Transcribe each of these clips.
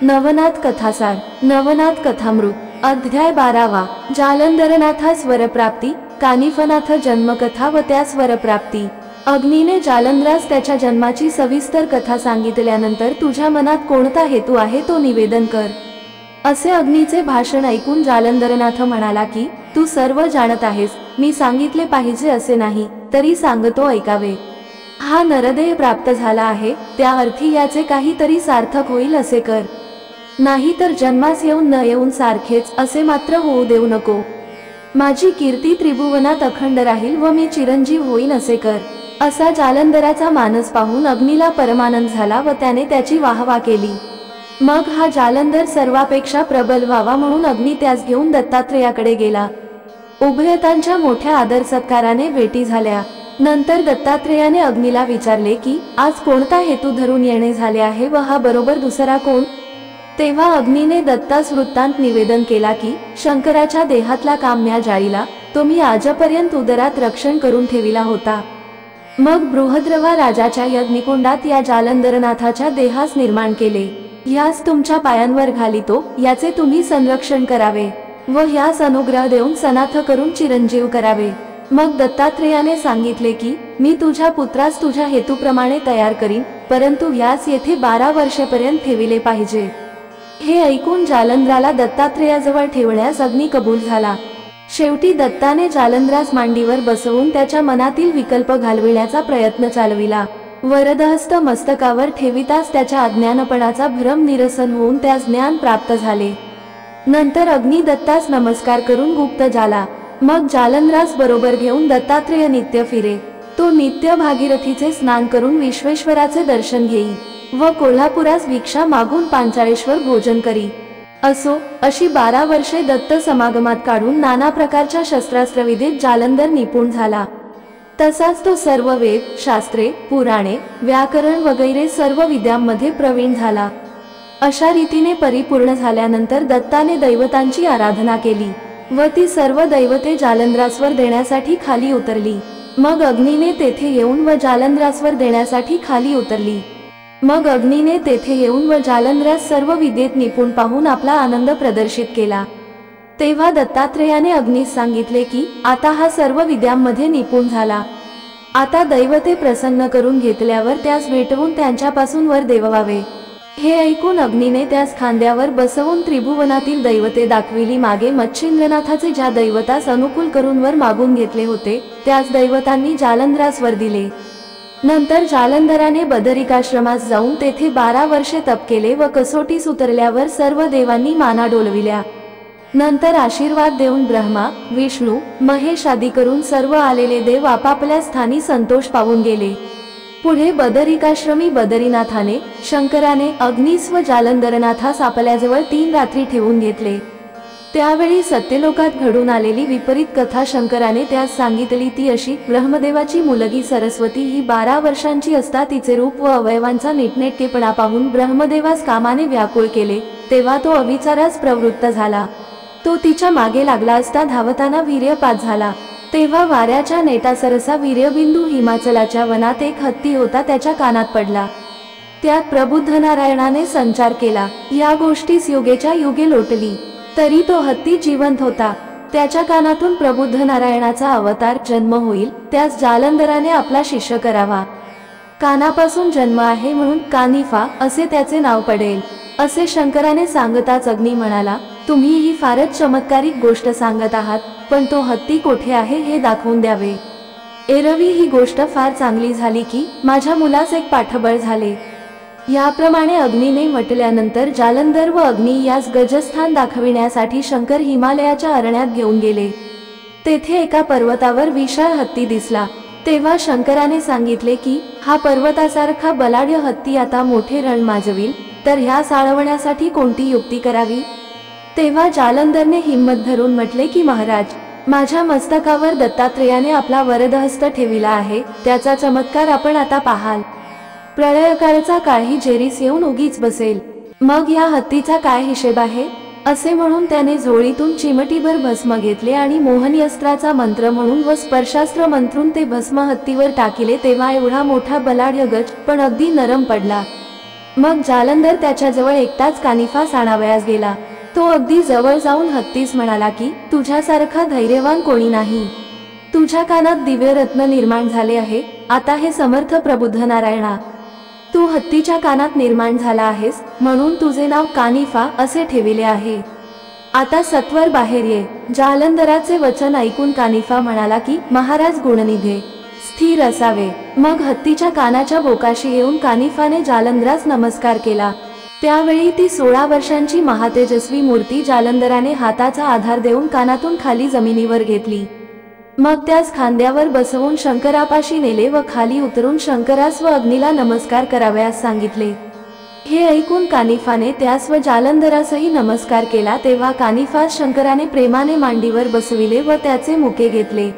नवनाथ कथासार नवनाथ कथामृत अध्याय 12वा जालंधरनाथा स्वरप्राप्ती कानिफनाथ जन्मकथा व त्या स्वरप्राप्ती। अग्नीने जालंधरास त्याच्या जन्माची सविस्तर कथा सांगितल्यानंतर तुझ्या मनात कोणता हेतू आहे तो निवेदन कर। असे अग्नीचे भाषण ऐकून जालंधरनाथ म्हणाला की तू सर्व जाणत आहेस, मी सांगितले पाहिजे असे नाही, तरी सांगतो ऐकावे। हा नरदेह प्राप्त झाला आहे, त्या अर्थी याचे काहीतरी सार्थक होईल असे कर, नाही तर जन्मास येऊन न येऊन सारखेच असे मात्र होऊ देऊ नको। माझी कीर्ती त्रिभुवनात अखंड राहील व मी चिरंजीव होईन असे कर। असा जालंधराचा मानस पाहून अग्नीला परमानंद झाला व त्याने त्याची वाहवा केली। मग हा जालंधर सर्वापेक्षा प्रबल व्हावा म्हणून अग्नी त्यास घेऊन दत्तात्रेयाकडे गेला। उभयतांच्या मोठ्या आदर सत्काराने भेटी झाल्या। नंतर दत्तात्रेयाने अग्नीला विचारले की आज कोणता हेतू धरून येणे झाले आहे व हा बरोबर दुसरा कोण? तेव्हा अग्नीने दत्तास वृत्तांत निवेदन केला की शंकराच्या देहातला काम्या जाळीला तो मी आजपर्यंत उदरात रक्षण करून ठेविला होता। मग बृहद्रवा राजाच्या यज्ञकुंडात या जालंधरनाथाच्या देहास निर्माण केले। ह्यास तुमच्या पायांवर घालितो, याचे तुम्ही संरक्षण करावे व ह्यास अनुग्रह देऊन सनाथ करून चिरंजीव करावे। मग दत्तात्रेयाने सांगितले की मी तुझ्या पुत्रास तुझ्या हेतूप्रमाणे तयार करीन, परंतु ह्यास येथे 12 वर्षेपर्यंत ठेविले पाहिजे। हे ऐकून जालंधराला दत्तात्रेयाजवळ ठेवण्यास अग्नी कबूल झाला। शेवटी दत्ताने जालंधरास मांडीवर बसवून त्याच्या मनातील विकल्प घालविण्याचा प्रयत्न चालविला। वरदहस्त मस्तकावर ठेविताच त्याच्या अज्ञानपणाचा भ्रम निरसन होऊन त्यास ज्ञान प्राप्त झाले। नंतर अग्नी दत्तास नमस्कार करून गुप्त झाला। मग जालंधरास बरोबर घेऊन दत्तात्रेय नित्य फिरे। तो नित्य भागीरथीचे स्नान करून विश्वेश्वराचे दर्शन घेई व कोल्हापुरास भिक्षा मागून पांचाळेश्वर भोजन करी। असो अशी 12 वर्षे दत्त समागमात काढून नाना प्रकारच्या शस्त्रास्त्रविद्येत जालंधर निपुण झाला। तसाच तो सर्व वेद, शास्त्रे, पुराणे, व्याकरण वगैरे सर्व विद्यांमध्ये प्रवीण झाला। अशा रीतीने परिपूर्ण झाल्यानंतर दत्ताने दैवतांची आराधना केली व ती सर्व दैवते जालंधरासवर देण्यासाठी खाली उतरली। मग अग्नीने तेथे येऊन व जालंधरासवर देण्यासाठी खाली उतरली। मग अग्नीने तेथे येऊन व जालंधरास सर्व विद्येत निपुण पाहून आपला आनंद प्रदर्शित केला। तेव्हा दत्तात्रेयाने अग्नीस सांगितले की आता हा सर्व विद्यांमध्ये निपुण झाला। आता दैवते प्रसन्न करून घेतल्यावर त्यास भेटवून त्यांच्यापासून वर देवावे। हे ऐकून अग्नीने त्यास खांद्यावर बसवून त्रिभुवनातील दैवते दाखविली। मागे मच्छिंद्रनाथाचे ज्या दैवतास अनुकूल करून वर मागून घेतले होते त्याच दैवतांनी जालंधरास वर दिले। नंतर जालंधराने बदरिकाश्रमास जाऊन तेथे 12 वर्षे तप केले व कसोटीस उतरल्यावर सर्व देवांनी माना डोलविल्या। नंतर आशीर्वाद देऊन ब्रह्मा, विष्णू, महेश आदी करून सर्व आलेले देव आपापल्या स्थानी संतोष पावून गेले। पुढे बदरिकाश्रमी बदरीनाथाने, शंकराने अग्नीस व जालंधरनाथास आपल्याजवळ 3 रात्री ठेवून घेतले। त्यावेळी सत्यलोकात घडून आलेली विपरीत कथा शंकराने त्यास सांगितली। ती अशी: ब्रह्मदेवाची मुलगी सरस्वती ही 12 वर्षांची असता तिचे रूप व अवयवांचा नीटनेटकेपणा पाहून ब्रह्मदेवास कामाने व्याकुळ केले। तेव्हा तो अविचारास प्रवृत्त झाला। तो तिच्या मागे लागला असता धावताना वीर्यपात झाला। तेव्हा वाऱ्याच्या नेटासरसा वीर्यबिंदू हिमाचलाच्या वनात एक हत्ती होता त्याच्या कानात पडला। त्यात प्रबुद्ध नारायणाने संचार केला। या गोष्टीस युगेच्या युगे लोटली तरी तो हत्ती जिवंत होता। त्याच्या कानातून प्रबुद्ध नारायणाचा अवतार जन्म होईल, त्यास जालंधराने आपला शिष्य करावा। कानापासून जन्म आहे म्हणून कानिफा असे त्याचे नाव पडेल, असे शंकराने सांगताच अग्नी म्हणाला, तुम्ही ही फारच चमत्कारिक गोष्ट सांगत आहात, पण तो हत्ती कोठे आहे हे दाखवून द्यावे। एरवी ही गोष्ट फार चांगली झाली की माझ्या मुलास एक पाठबळ झाले। याप्रमाणे अग्नीने म्हटल्यानंतर जालंधर व अग्नी यास गजस्थान दाखविण्यासाठी शंकर हिमालयाच्या अरण्यात घेऊन गेले। तेथे एका पर्वतावर विशाळ हत्ती दिसला। तेव्हा शंकराने सांगितले की हा पर्वतासारखा बलाढ्य हत्ती आता मोठे रण माजवील, तर ह्या साळवण्यासाठी कोणती युक्ती करावी? तेव्हा जालंधरने हिम्मत धरून म्हटले की महाराज, माझ्या मस्तकावर दत्तात्रेयाने आपला वरदहस्त ठेविला आहे, त्याचा चमत्कार आपण आता पाहाल। प्रळयकाळचा काळही जेरीस येऊन उगीच बसेल, मग या हत्तीचा काय हिशेब आहे? असे म्हणून त्याने झोळीतून चिमटीभर भस्म घेतले आणि मोहनी अस्त्राचा मंत्र म्हणून व स्पर्शास्त्र मंत्रून ते भस्म हत्तीवर टाकिले। तेव्हा एवढा मोठा बलाढ्य गज पण अगदी नरम पडला। मग जालंधर त्याच्याजवळ एकटाच कानिफास आणावयास गेला। तो अगदी जवळ जाऊन हत्तीस म्हणाला की तुझ्यासारखा धैर्यवान कोणी नाही। तुझ्या कानात दिव्यरत्न निर्माण झाले आहे। आता हे समर्थ प्रबुद्ध नारायणा, तू हत्तीच्या कानात निर्माण झाला आहेस, म्हणून तुझे नाव कानिफा असे ठेविले आहे। आता सत्वर बाहेर ये। जालंधराचे वचन ऐकून कानिफा म्हणाला की महाराज गुणनिधे स्थिर असावे। मग हत्तीच्या कानाच्या बोकाशी येऊन कानिफाने जालंधरास नमस्कार केला। त्यावेळी ती 16 वर्षांची महातेजस्वी मूर्ती जालंधराने हाताचा आधार देऊन कानातून खाली जमिनीवर घेतली। मग त्यास खांद्यावर बसवून शंकरापाशी नेले व खाली उतरून शंकरास व अग्नीला नमस्कार करावयास सांगितले। हे ऐकून कानिफाने त्यास व जालंधरासही नमस्कार केला। तेव्हा कानिफास शंकराने प्रेमाने मांडीवर बसविले व त्याचे मुके घेतले।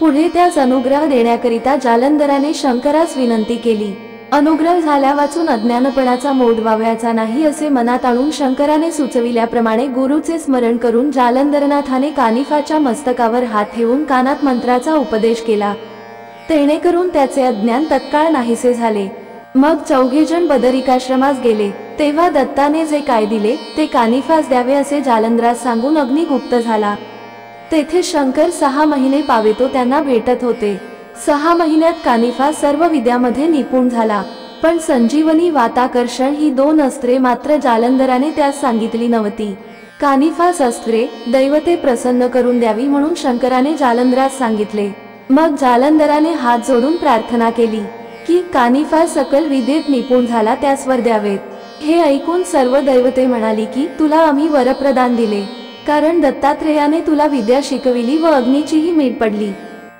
पुढे त्यास अनुग्रह देण्याकरिता जालंधराने शंकरास विनंती केली। अनुग्रह झाल्या वाचून अज्ञानपणाचा मोड व्हावयाचा नाही असे मनात आणून शंकराने सुचविल्याप्रमाणे गुरुचे स्मरण करून जालंधरनाथाने कानिफाच्या मस्तकावर हात ठेवून कानात मंत्राचा उपदेश केला। तेणेकरून त्याचे अज्ञान तत्काळ नाहीसे झाले। मग 4 जण बदरिकाश्रमास गेले। तेव्हा दत्ताने जे काय दिले ते कानिफास द्यावे असे जालंधरास सांगून अग्नी गुप्त झाला। तेथे शंकर 6 महिने पावेतो त्यांना भेटत होते। 6 महिन्यात कानिफा सर्व विद्यामध्ये निपुण झाला, पण संजीवनी वाताकर्षण ही 2 अस्त्रे मात्र जालंधराने त्यास सांगितली नव्हती। कानिफास अस्त्रे दैवते प्रसन्न करून द्यावी म्हणून शंकराने जालंधरास सांगितले। मग जालंधराने हात जोडून प्रार्थना केली की कानिफा सकल विद्येत निपुण झाला, त्यास वर द्यावेत। हे ऐकून सर्व दैवते म्हणाली की तुला आम्ही वरप्रदान दिले, कारण दत्तात्रेयाने तुला विद्या शिकविली व अग्नीचीही मीठ पडली।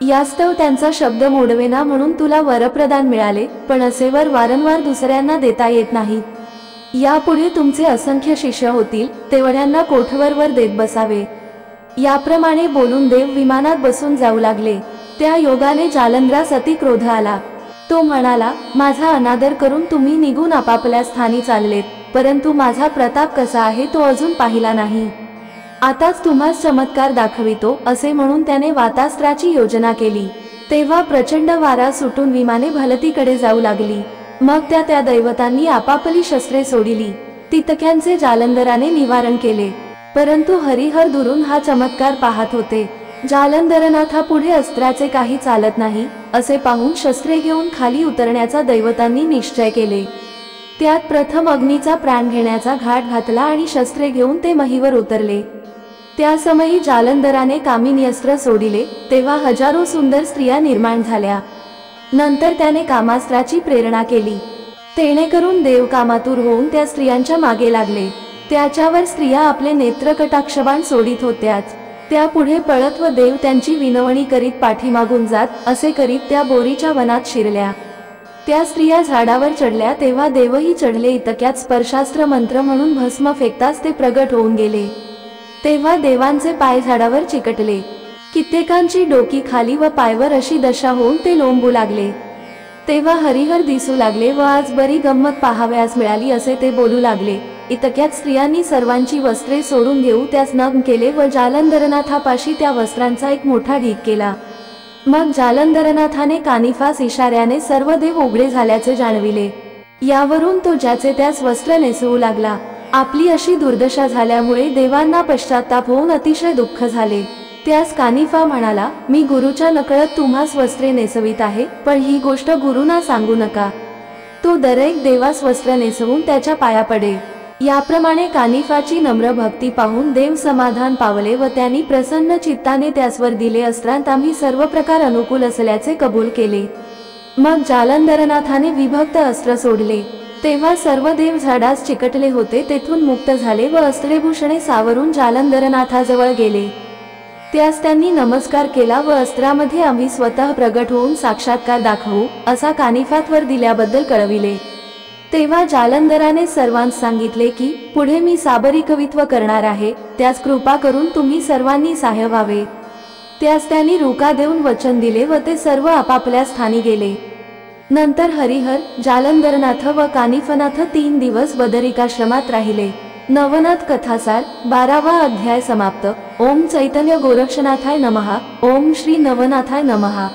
यास्तव त्यांचा शब्द मोडवेना म्हणून तुला वरप्रदान मिळाले, पण असे वर वारंवार दुसऱ्यांना देता येत नाही। यापुढे तुमचे असंख्य शिष्य होतील, तेवढ्यांना कोठवर वर देत बसावे। याप्रमाणे बोलून देव विमानात बसून जाऊ लागले। त्या योगाने जालंधरास अति क्रोध आला। तो म्हणाला, माझा अनादर करून तुम्ही निघून आपापल्या स्थानी चाललेत, परंतु माझा प्रताप कसा आहे तो अजून पाहिला नाही। आताच तुम्हास चमत्कार दाखवितो असे म्हणून त्याने वातास्त्राची योजना केली। तेव्हा प्रचंड वारा सुटून विमाने भलतीकडे जाऊ लागली। मग त्या दैवतांनी आपापली शस्त्रे सोडिली। तितक्यांचे जालंधराने निवारण केले, परंतु हरिहर दुरून हा चमत्कार पाहत होते। जालंधरनाथा पुढे अस्त्राचे काही चालत नाही असे पाहून शस्त्रे घेऊन खाली उतरण्याचा दैवतांनी निश्चय केले। त्यात प्रथम अग्नीचा प्राण घेण्याचा घाट घातला आणि शस्त्रे घेऊन ते महीवर उतरले। त्या समयी जालंधराने कामिनी अस्त्र सोडिले, तेव्हा हजारो सुंदर स्त्रिया निर्माण झाल्या। नंतर त्याने कामास्त्राची प्रेरणा केली, तेणेकरून देव कामातुर होऊन त्या स्त्रियांच्या मागे लागले। त्याच्यावर स्त्रिया आपले नेत्रकटाक्षबाण सोडित होत्याच। त्या पुढे पळत व देव त्यांची विनवणी करीत पाठीमागून जात असे करीत त्या बोरीच्या वनात शिरल्या। त्या स्त्रिया झाडावर चढल्या तेव्हा देवही चढले। इतक्यात स्पर्शास्त्र मंत्र म्हणून भस्म फेकताच ते प्रगट होऊन गेले। तेव्हा देवांचे पाय झाडावर चिकटले, कित्येकांची डोकी खाली व पायवर अशी दशा होऊन ते लोंबू लागले। तेव्हा हरिहर दिसू लागले व आज बरी गंमत पाहावयास मिळाली असे ते बोलू लागले। इतक्यात स्त्रियांनी सर्वांची वस्त्रे सोडून घेऊ त्यास नग्न केले व जालंधरनाथापाशी त्या वस्त्रांचा एक मोठा ढीग केला। मग जालंधरनाथाने कानिफास इशाऱ्याने सर्व देव उघडे झाल्याचे जाणविले। यावरून तो ज्याचे त्यास वस्त्र नेसवू लागला। आपली अशी दुर्दशा झाल्यामुळे देवांना पश्चाताप होऊन अतिशय दुःख झाले। त्यास कानिफा म्हणाला, मी गुरुच्या नकळत तुम्हास वस्त्रे नेसवित आहे, पण ही गोष्ट गुरुना सांगू नका। तो दरेक देवास वस्त्र नेसवून त्याच्या पाया पडे। याप्रमाणे कानिफाची नम्र भक्ती पाहून देव समाधान पावले व त्यांनी प्रसन्न चित्ताने त्यासवर दिले अस्त्रांत आम्ही सर्व प्रकार अनुकूल असल्याचे कबूल केले। मग जालंधरनाथाने विभक्त अस्त्र सोडले, तेव्हा सर्व देव झाडास चिकटले होते तेथून मुक्त झाले व अस्त्रेभूषणे सावरून जालंधरनाथाजवळ गेले। त्यास त्यांनी नमस्कार केला व अस्त्रामध्ये आम्ही स्वतः प्रगट होऊन साक्षात्कार दाखवू असा कानिफातवर दिल्याबद्दल कळविले। तेव्हा जालंधराने सर्वांस सांगितले की पुढे मी साबरी कवित्व करणार आहे, त्यास कृपा करून तुम्ही सर्वांनी सहाय्य व्हावे। त्यास त्यांनी रुका देऊन वचन दिले व ते सर्व आपापल्या स्थानी गेले। नंतर हरिहर, जालंधरनाथ व कानिफनाथ 3 दिवस बदरिकाश्रमात राहिले। नवनाथ कथासार 12वा अध्याय समाप्त। ओम चैतन्य गोरक्षनाथाय नमः। ओम श्री नवनाथाय नमः।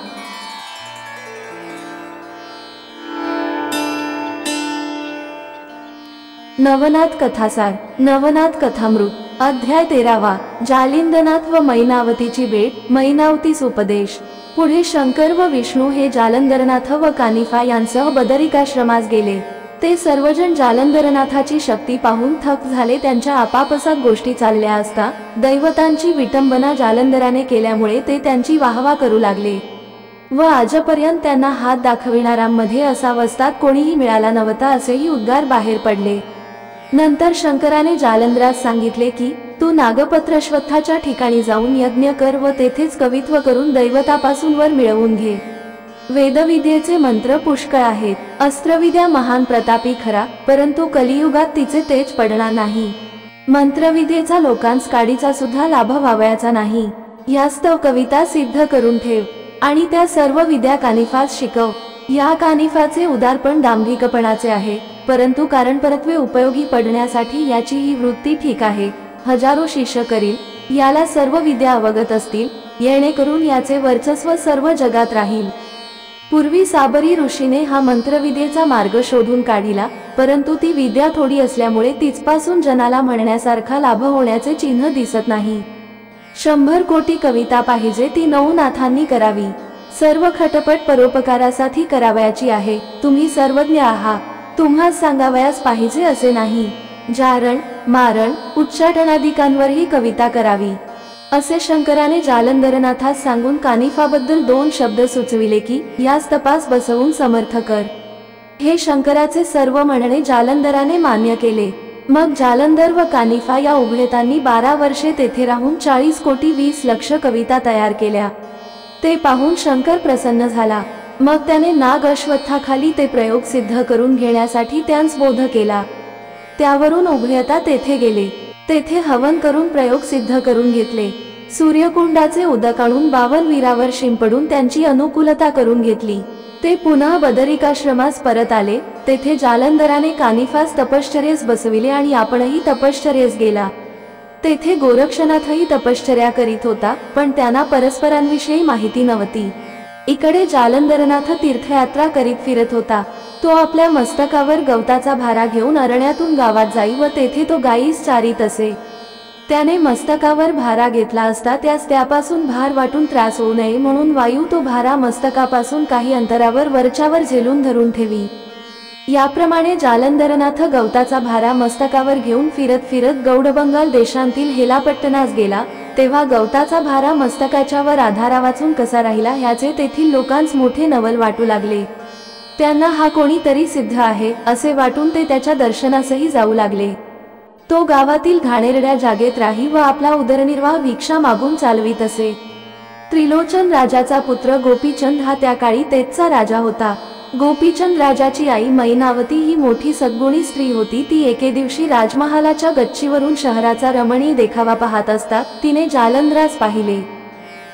नवनाथ कथासार नवनाथ कथामृत अध्याय 13वा जालिंदनाथ व मैनावतीची भेट मैनावतीस उपदेश। पुढे शंकर व विष्णू हे जालंधरनाथ व कानिफा यांसह बदरिकाश्रमास गेले। ते सर्वजण जालंधरनाथाची शक्ती पाहून थक झाले। त्यांच्या आपापसात गोष्टी चालल्या असता दैवतांची विटंबना जालंधराने केल्यामुळे ते त्यांची वाहवा करू लागले व आजपर्यंत त्यांना हात दाखविणाऱ्यांमध्ये असा वस्ताद कोणीही मिळाला नव्हता असेही उद्गार बाहेर पडले। नंतर शंकराने जालंधरास सांगितले की तू नागपत्रश्वत्थाच्या ठिकाणी जाऊन यज्ञ कर व तेथेच कवित्व करून दैवतापासून वर मिळवून घे। वेदविद्येचे मंत्र पुष्कळ आहेत, अस्त्रविद्या महान प्रतापी खरा, परंतु कलियुगात तिचे तेज पडणार नाही। मंत्रविद्येचा लोकांस काडीचा सुद्धा लाभ व्हावयाचा नाही। यास्तव कविता सिद्ध करून ठेव आणि त्या सर्व विद्या कानिफास शिकव। या कानिफाचे उदारपण दांभिकपणाचे आहे, परंतु कारणपरत्वे उपयोगी पडण्यासाठी याची ही वृत्ती ठीक आहे। हजारो शिष्य करील, याला सर्व विद्या अवगत असतील, येणेकरून याचे वर्चस्व सर्व जगात राहील। पूर्वी साबरी ऋषीने हा मंत्रविद्येचा मार्ग शोधून काढिला, परंतु ती विद्या थोडी असल्यामुळे तिचपासून जनाला म्हणण्यासारखा लाभ होण्याचे चिन्ह दिसत नाही। 100 कोटी कविता पाहिजे ती नवनाथांनी करावी। सर्व खटपट परोपकारासाठी करावयाची आहे। तुम्ही सर्वज्ञ आहात, तुम्हास सांगावयास पाहिजे असे नाही। जारण मारण उच्चाटनादिकांवरही कविता करावी असे शंकराने जालंधरनाथास सांगून कानिफाबद्दल 2 शब्द सुचविले की यास तपास बसवून समर्थ कर। हे शंकराचे सर्व म्हणणे जालंधराने मान्य केले। मग जालंधर व कानिफा या उभयतांनी 12 वर्षे तेथे राहून 40 कोटी 20 लक्ष कविता तयार केल्या। ते पाहून शंकर प्रसन्न झाला। मग त्याने नाग अश्वत्थाखाली ते प्रयोग सिद्ध करून घेण्यासाठी त्यांस बोध केला। त्यावरून उभयता तेथे गेले। तेथे हवन करून प्रयोग सिद्ध करून घेतले। सूर्यकुंडाचे उदक आणून 52 वीरावर शिंपडून त्यांची अनुकूलता करून घेतली। ते पुन्हा बदरिकाश्रमास परत आले। तेथे जालंधराने कानिफास तपश्चर्येस बसविले आणि आपणही तपश्चर्येस गेला। तेथे गोरक्षनाथही तपश्चर्या करीत होता, पण त्यांना परस्परांविषयी माहिती नव्हती। इकडे जालंधरनाथ तीर्थयात्रा करीत फिरत होता। तो आपल्या मस्तकावर गवताचा भारा घेऊन अरण्यातून गावात जाई व तेथे तो गायीस चारीत असे। त्याने मस्तकावर भारा घेतला असता त्यास त्यापासून भार वाटून त्रास होऊ नये म्हणून वायू तो भारा मस्तकापासून काही अंतरावर वरच्यावर झेलून धरून ठेवी। याप्रमाणे जालंधरनाथ गवताचा भारा मस्तकावर घेऊन फिरत फिरत गौडबंगाल देशांतील हेलापट्टणास गेला। तेव्हा गवताचा भारा मस्तकाच्या वर आधारा वाचून कसा राहिला ह्याचे तेथील लोकांस मोठे नवल वाटू लागले। त्यांना हा कोणीतरी सिद्ध आहे असे वाटून ते त्याच्या दर्शनासही जाऊ लागले। तो गावातील घाणेरड्या जागेत राही व आपला उदरनिर्वाह भिक्षा मागून चालवीत असे। त्रिलोचन राजाचा पुत्र गोपीचंद हा त्या काळी तेथचा राजा होता। गोपीचंद राजाची आई मैनावती ही मोठी सद्गुणी स्त्री होती। ती एके दिवशी राजमहालाच्या गच्चीवरून शहराचा रमणीय देखावा पाहत असता तिने जालंधरास पाहिले।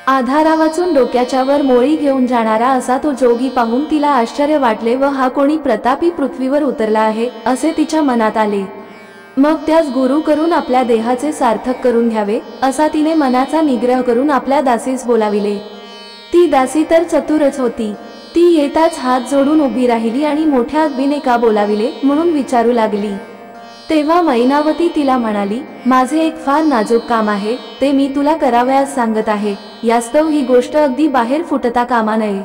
आधारा वाचून डोक्याच्या वर मोळी घेऊन जाणारा असा तो जोगी पाहून तिला आश्चर्य वाटले व हा कोणी प्रतापी पृथ्वीवर उतरला आहे असे तिच्या मनात आले। मग त्यास गुरु करून आपल्या देहाचे सार्थक करून घ्यावे असा तिने मनाचा निग्रह करून आपल्या दासीस बोलाविले। ती दासी तर चतुरच होती। ती येताच हात जोडून उभी राहिली आणि मोठ्या अदबीने का बोलाविले म्हणून विचारू लागली। तेव्हा मैनावती तिला म्हणाली, माझे एक फार नाजूक काम आहे, ते मी तुला करावयास सांगत आहे। यास्तव ही गोष्ट अगदी बाहेर फुटता कामा नये,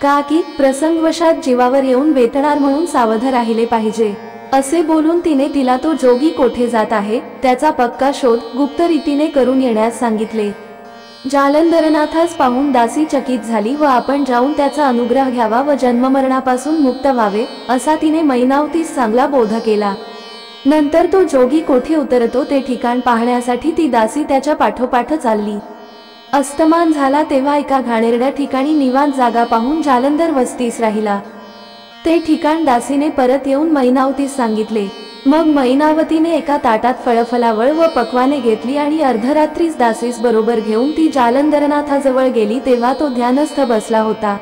का की प्रसंगवशात जीवावर येऊन बेतणार म्हणून सावध राहिले पाहिजे। असे बोलून तिने तिला तो जोगी कोठे जात आहे त्याचा पक्का शोध गुप्त रीतीने करून येण्यास सांगितले। जालंधरनाथास पाहून दासी चकित झाली व आपण जाऊन त्याचा अनुग्रह घ्यावा व जन्ममरणापासून मुक्त व्हावे असा तिने मैनावतीस चांगला बोध केला। नंतर तो जोगी कोठे उतरतो ते ठिकाण पाहण्यासाठी ती दासी त्याच्या पाठोपाठ चालली। अस्तमान झाला तेव्हा एका घाणेरड्या ठिकाणी निवांत जागा पाहून जालंधर वस्तीस राहिला। ते ठिकाण दासीने परत येऊन मैनावतीस सांगितले। मग मैनावतीने एका ताटात फळफलावळ व पक्वाने घेतली आणि अर्धरात्रीस दासीस बरोबर घेऊन ती जालंधरनाथाजवळ गेली। तेव्हा तो ध्यानस्थ बसला होता।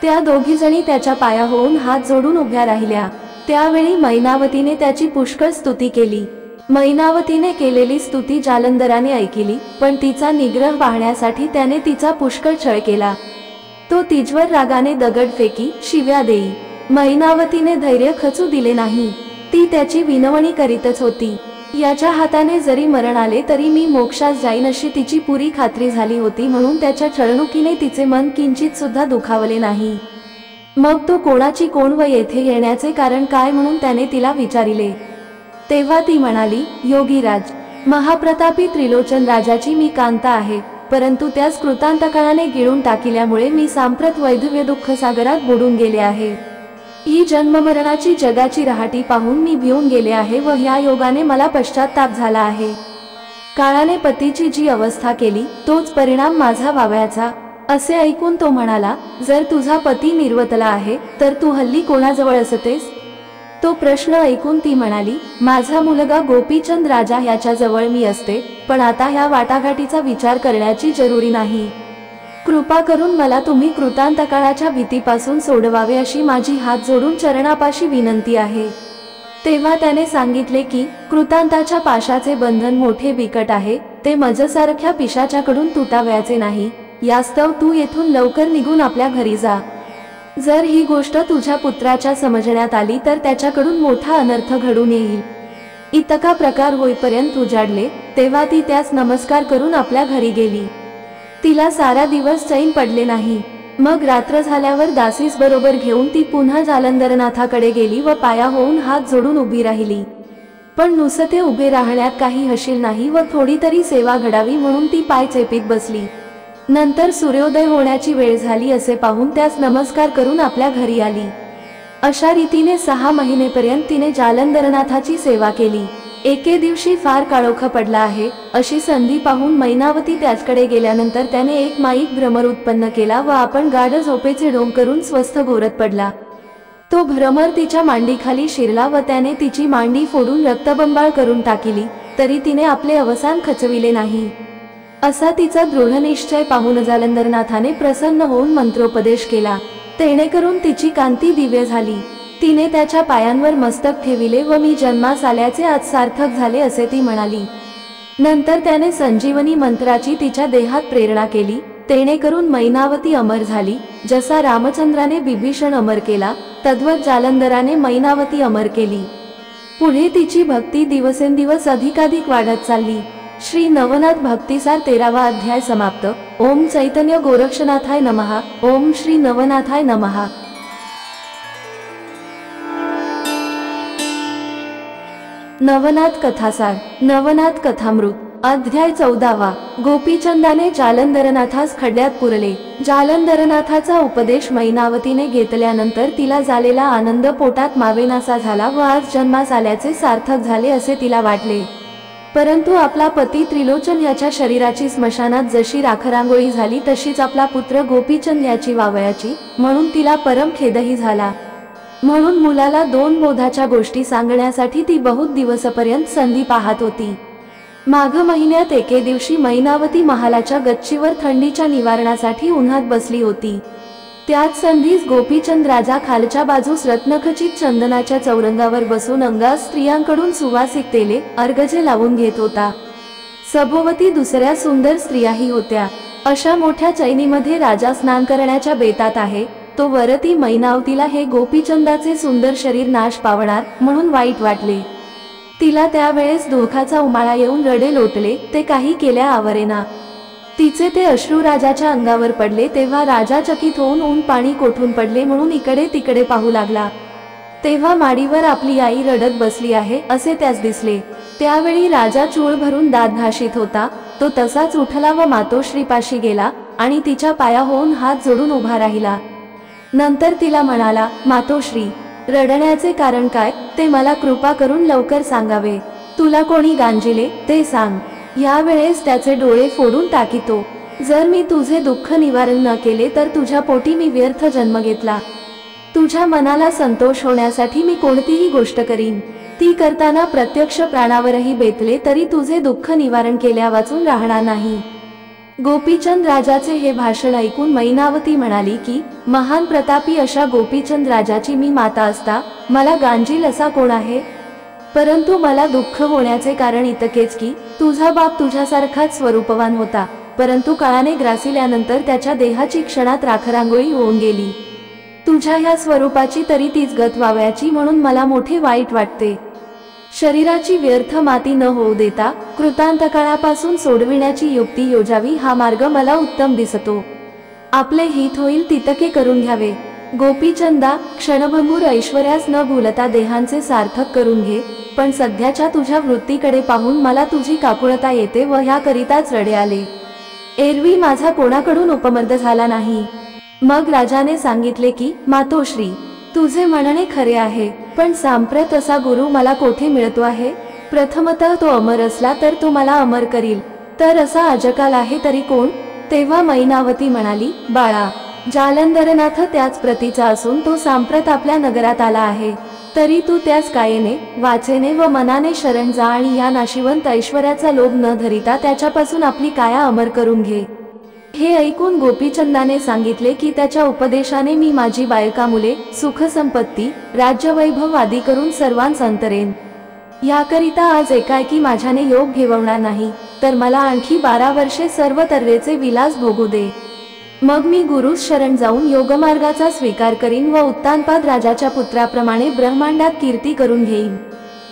त्या दोघी जणी त्याच्या पाया होऊन हात जोडून उभ्या राहिल्या। त्यावेळी मैनावतीने त्याची पुष्कळ स्तुती केली। मैनावतीने केलेली स्तुती जालंधराने ऐकिली, पण तिचा निग्रह पाहण्यासाठी त्याने तिचा पुष्कळ छळ केला। तो तिजवर रागाने दगड फेकी, शिव्या देई। मैनावतीने धैर्य खचू दिले नाही। ती त्याची विनवणी करीतच होती. याच्या हाताने जरी मरण आले तरी मी मोक्षास जाईन अशी तिची पुरी खात्री झाली होती, म्हणून त्याच्या छळणुकीने तिचे मन किंचित सुद्धा दुखावले नाही. मग तो कोणाची कोण व येथे येण्याचे कारण काय म्हणून त्याने तिला विचारिले. तेव्हा ती म्हणाली, योगीराज, महाप्रतापी त्रिलोचन राजाची मी कांता आहे, परंतु त्यास कृतांतकाळाने गिळून टाकिल्यामुळे मी सांप्रत वैधव्य दुःख सागरात बुडून गेले आहे. ही जन्ममरणाची जगाची रहाटी पाहून मी भिवून गेले आहे व ह्या योगाने मला पश्चाताप झाला आहे. काळाने पतीची जी अवस्था केली तोच परिणाम माझा व्हावयाचा. असे ऐकून तो म्हणाला, जर तुझा पती निर्वतला आहे तर तू हल्ली कोणाजवळ असतेस? तो प्रश्न ऐकून ती म्हणाली, माझा मुलगा गोपीचंद राजा याच्याजवळ मी असते, पण आता ह्या वाटाघाटीचा विचार करण्याची जरुरी नाही. कृपा करून मला तुम्ही कृतांतकाळाच्या भीतीपासून सोडवावे अशी माझी हात जोडून चरणापाशी विनंती आहे. तेव्हा त्याने सांगितले की कृतांताच्या पाशाचे बंधन मोठे बिकट आहे, ते मजसारख्या पिशाच्याकडून तुटावयाचे नाही. यास्तव तू येथून लवकर निघून आपल्या घरी जा. जर ही गोष्ट तुझ्या पुत्राच्या समजण्यात आली तर त्याच्याकडून मोठा अनर्थ घडून येईल. इतका प्रकार होईपर्यंत उजाडले. तेव्हा ती त्यास नमस्कार करून आपल्या घरी गेली. तिला सारा दिवस चैन पडले नाही. मग रात्र झाल्यावर दासीस बरोबर घेऊन ती पुन्हा जालंधरनाथाकडे गेली व पाया होऊन हात जोडून उभी राहिली. पण नुसते उभे राहण्यात काही हशील नाही व थोडी तरी सेवा घडावी म्हणून ती पाय चेपीत बसली. नंतर सूर्योदय होण्याची वेळ झाली असे पाहून त्यास नमस्कार करून आपल्या घरी आली. अशा रीतीने 6 महिनेपर्यंत तिने जालंधरनाथाची सेवा केली. एके दिवशी फार काळोख पडला आहे अशी संधी पाहून मैनावती त्याचकडे गेल्यानंतर त्याने एक माईक भ्रमर उत्पन्न केला व आपण गाढ झोपेचे ढोंग करून स्वस्थ घोरत पडला. तो भ्रमर तिच्या मांडीखाली शिरला व त्याने तिची मांडी फोडून रक्तबंबाळ करून टाकिली, तरी तिने आपले अवसान खचविले नाही. असा तिचा दृढ निश्चय पाहून जालंधरनाथाने प्रसन्न होऊन मंत्रोपदेश केला. तेणेकरून तिची कांती दिव्य झाली. तिने त्याच्या पायांवर मस्तक ठेविले व मी जन्मास आल्याचे आज सार्थक झाले असे ती म्हणाली. नंतर त्याने संजीवनी मंत्राची तिच्या देहात प्रेरणा केली. तेणेकरून मैनावती अमर झाली. जसा रामचंद्राने बिभीषण अमर केला तद्वत जालंधराने मैनावती अमर केली. पुढे तिची भक्ती दिवसेंदिवस अधिकाधिक वाढत चालली. श्री नवनाथ भक्तिसार 13वा अध्याय समाप्त. ओम चैतन्य गोरक्षनाथाय नमः. ओम श्री नवनाथाय नमः. नवनाथ कथासार. नवनाथ कथामृत. अध्याय 14वा. गोपीचंदाने जालंधरनाथास खड्ड्यात पुरले. जालंधरनाथाचा उपदेश मैनावतीने घेतल्यानंतर तिला झालेला आनंद पोटात मावेनासा झाला व आज जन्मास आल्याचे सार्थक झाले असे तिला वाटले. परंतु आपला पती त्रिलोचन याच्या शरीराची स्मशानात जशी राखरांगोळी झाली तशीच आपला पुत्र गोपीचंद याची वावयाची, म्हणून तिला परम खेदही झाला. म्हणून मुलाला 2 बोधाच्या गोष्टी सांगण्यासाठी ती बहुत दिवसपर्यंत संधी पाहत होती. माघ महिन्यात एके दिवशी मैनावती महालाच्या गच्चीवर थंडीच्या निवारणासाठी उन्हात बसली होती. त्याच संधीस गोपीचंद राजा खालच्या बाजूस रत्नखचित चंदनाच्या चौरंगावर बसून अंगास स्त्रियांकडून सुवासिक तेले अर्गजे लावून घेत होता. सभोवती दुसऱ्या सुंदर स्त्रियाही होत्या. अशा मोठ्या चैनीमध्ये राजा स्नान करण्याच्या बेतात आहे. तो वरती मैनावतीला हे गोपीचंदाचे सुंदर शरीर नाश पावणार म्हणून वाईट वाटले. तिला त्यावेळेस दुःखाचा उमाळा येऊन रडे लोटले. ते काही केल्या आवरेना. तिचे ते अश्रू राजाच्या अंगावर पडले. तेव्हा राजा चकित होऊन ऊन पाणी कोठून पडले म्हणून इकडे तिकडे पाहू लागला. तेव्हा माडीवर आपली आई रडत बसली आहे असे त्यास दिसले. त्यावेळी राजा चूळ भरून दात घाशीत होता. तो तसाच उठला व मातोश्रीपाशी गेला आणि तिच्या पाया होऊन हात जोडून उभा राहिला. नंतर तिला म्हणाला, मातोश्री, रडण्याचे कारण काय ते मला कृपा करून लवकर सांगावे. तुला कोणी गांजिले ते सांग. यावेळेस त्याचे डोळे फोडून टाकितो. जर मी तुझे दुःख निवारण न केले तर तुझ्या पोटी मी व्यर्थ जन्म घेतला. तुझ्या मनाला संतोष होण्यासाठी मी कोणतीही गोष्ट करीन. ती करताना प्रत्यक्ष प्राणावरही बेतले तरी तुझे दुःख निवारण केल्या वाचून राहणार नाही. गोपीचंद राजाचे हे भाषण ऐकून मैनावती म्हणाली की महान प्रतापी अशा गोपीचंद राजाची मी माता असता मला गांजील असा कोण आहे. परंतु मला दुःख होण्याचे कारण इतकेच की तुझा बाप तुझ्यासारखाच स्वरूपवान होता, परंतु काळाने ग्रासिल्यानंतर त्याच्या देहाची क्षणात राखरांगोळी होऊन गेली. तुझ्या ह्या स्वरूपाची तरी तीच गत व्हावयाची म्हणून मला मोठे वाईट वाटते. शरीराची व्यर्थ माती न होऊ देता कृतांतकाळापासून सोडविण्याची युक्ती योजावी हा मार्ग मला उत्तम दिसतो. आपले हित होईल तितके करून घ्यावे. गोपीचंदा, क्षणभंगूर ऐश्वर्यास न भूलता देहांचे सार्थक करून घे. पण सध्याच्या तुझ्या वृत्तीकडे पाहून मला तुझी काकुळता येते व ह्याकरिताच रडे आले. एरवी माझा कोणाकडून उपमर्द झाला नाही. मग राजाने सांगितले की मातोश्री, तुझे म्हणणे खरे आहे, पण सांप्रत असा गुरु मला कोठे मिळतो आहे? प्रथमतः तो अमर असला तर तो मला अमर करील, तर असा अजकाल आहे तरी कोण? तेव्हा मैनावती म्हणाली, बाळा, जालंधरनाथ त्याच प्रतीचा असून तो सांप्रत आपल्या नगरात आला आहे. तरी तू त्याच कायेने, वाचेने व मनाने शरण जा आणि या नाशिवंत ऐश्वर्याचा लोभ न धरिता त्याच्यापासून आपली काया अमर करून घे. हे ऐकून गोपीचंदाने सांगितले की त्याच्या उपदेशाने मी माझी बायका, मुले, सुख संपत्ती, राज्यवैभव आदी करून सर्वांस अंतरेन. याकरिता आज एकाएकी माझ्याने योग घेवणार नाही, तर मला आणखी 12 वर्षे सर्व तऱ्हेचे विलास भोगू दे. मग मी गुरुस शरण जाऊन योगमार्गाचा स्वीकार करीन व उत्तानपाद राजाच्या पुत्राप्रमाणे ब्रह्मांडात कीर्ती करून घेईन.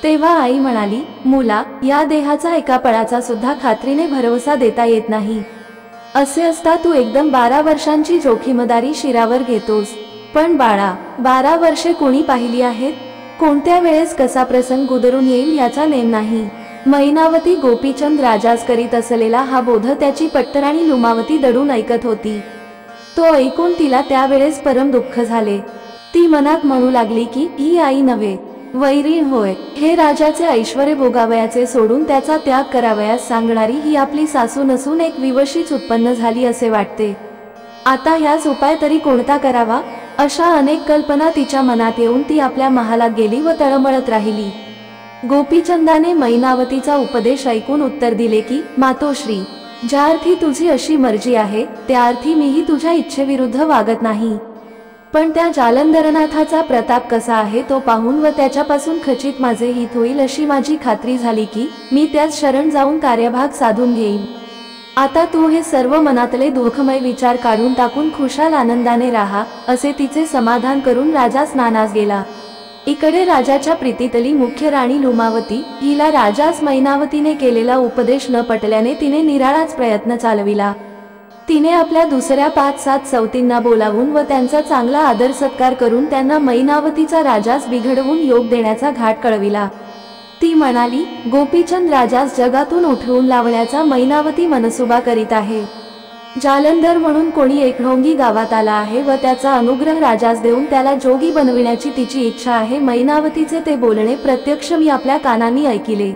तेव्हा आई म्हणाली, मुला, या देहाचा एका पळाचा सुद्धा खात्रीने भरवसा देता येत नाही. असे असता तू एकदम 12 वर्षांची जोखीमदारी शिरावर घेतोस. पण बाळा, 12 वर्षे कोणी पाहिली आहेत? कोणत्या वेळेस कसा प्रसंग गुदरून येईल याचा नेम नाही. मैनावती गोपीचंद राजास करीत असलेला हा बोध त्याची पट्टराणी लुमावती दडून ऐकत होती. तो ऐकून तिला त्यावेळेस परम दुःख झाले. ती मनात म्हणू लागली की ही आई नव्हे, वैरीण होय. हे राजाचे ऐश्वर्य भोगावयाचे सोडून त्याचा त्याग करावयास सांगणारी ही आपली सासू नसून एक विवशीच उत्पन्न झाली असे वाटते. आता ह्याच उपाय तरी कोणता करावा? अशा अनेक कल्पना तिच्या मनात येऊन ती आपल्या महालात गेली व तळमळत राहिली. गोपीचंदाने मैनावतीचा उपदेश ऐकून उत्तर दिले की मातोश्री, ज्या अर्थी तुझी अशी मर्जी आहे त्या अर्थी मीही तुझ्या इच्छेविरुद्ध वागत नाही. पण त्या जालंधरनाथाचा प्रताप कसा आहे तो पाहून व त्याच्यापासून खचित माझे हित होईल अशी माझी खात्री झाली की मी त्यास शरण जाऊन कार्यभाग साधून घेईन. आता तू हे सर्व मनातले दुःखमय विचार काढून टाकून खुशाल आनंदाने राहा, असे तिचे समाधान करून राजा स्नानास गेला. इकडे राजाच्या प्रीतीतली मुख्य राणी लुमावती हिला राजास मैनावतीने केलेला उपदेश न पटल्याने तिने निराळाच प्रयत्न चालविला. तिने आपल्या दुसऱ्या 5-7 सवतींना बोलावून व त्यांचा चांगला आदर सत्कार करून त्यांना मैनावतीचा राजास बिघडवून योग देण्याचा घाट कळविला. ती म्हणाली, गोपीचंद राजास जगातून उठवून लावण्याचा मैनावती मनसुबा करीत आहे. जालंधर म्हणून कोणी एकढोंगी गावात आला आहे व त्याचा अनुग्रह राजास देऊन त्याला जोगी बनविण्याची तिची इच्छा आहे. मैनावतीचे ते बोलणे प्रत्यक्ष मी आपल्या कानांनी ऐकिले.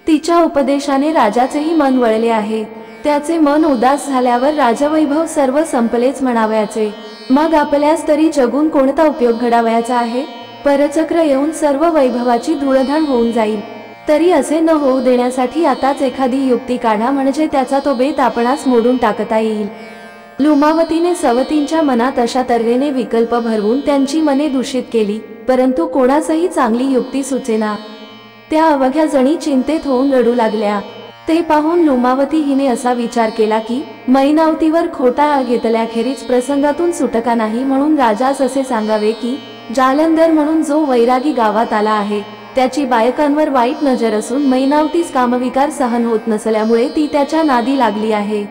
तिच्या उपदेशाने राजाचेही मन वळले आहे. त्याचे मन उदास झाल्यावर राजवैभव सर्व संपलेच म्हणावयाचे. मग आपल्यास तरी जगून कोणता उपयोग घडावयाचा आहे? परचक्र येऊन सर्व वैभवाची धूळधाण होऊन जाईल. तरी असे न होऊ देण्यासाठी आताच एखादी युक्ती काढा, म्हणजे त्याचा तो बेत आपणास मोडून टाकता येईल. लुमावतीने सवतींच्या मनात अशा तऱ्हेने विकल्प भरवून त्यांची मने दूषित केली, परंतु कोणासही चांगली युक्ती सुचेना. त्या अवघ्या जणी चिंतेत होऊन रडू लागल्या. ते पाहून लुमावती हिने असा विचार केला की मैनावतीवर खोटा आळ घेतल्याखेरीज प्रसंगातून सुटका नाही, म्हणून राजास असे सांगावे की जालंधर म्हणून जो वैरागी गावात आला आहे त्याची बायकांवर वाईट नजर असून मैनावतीस कामविकार सहन होत नसल्यामुळे ती त्याच्या नादी लागली आहे.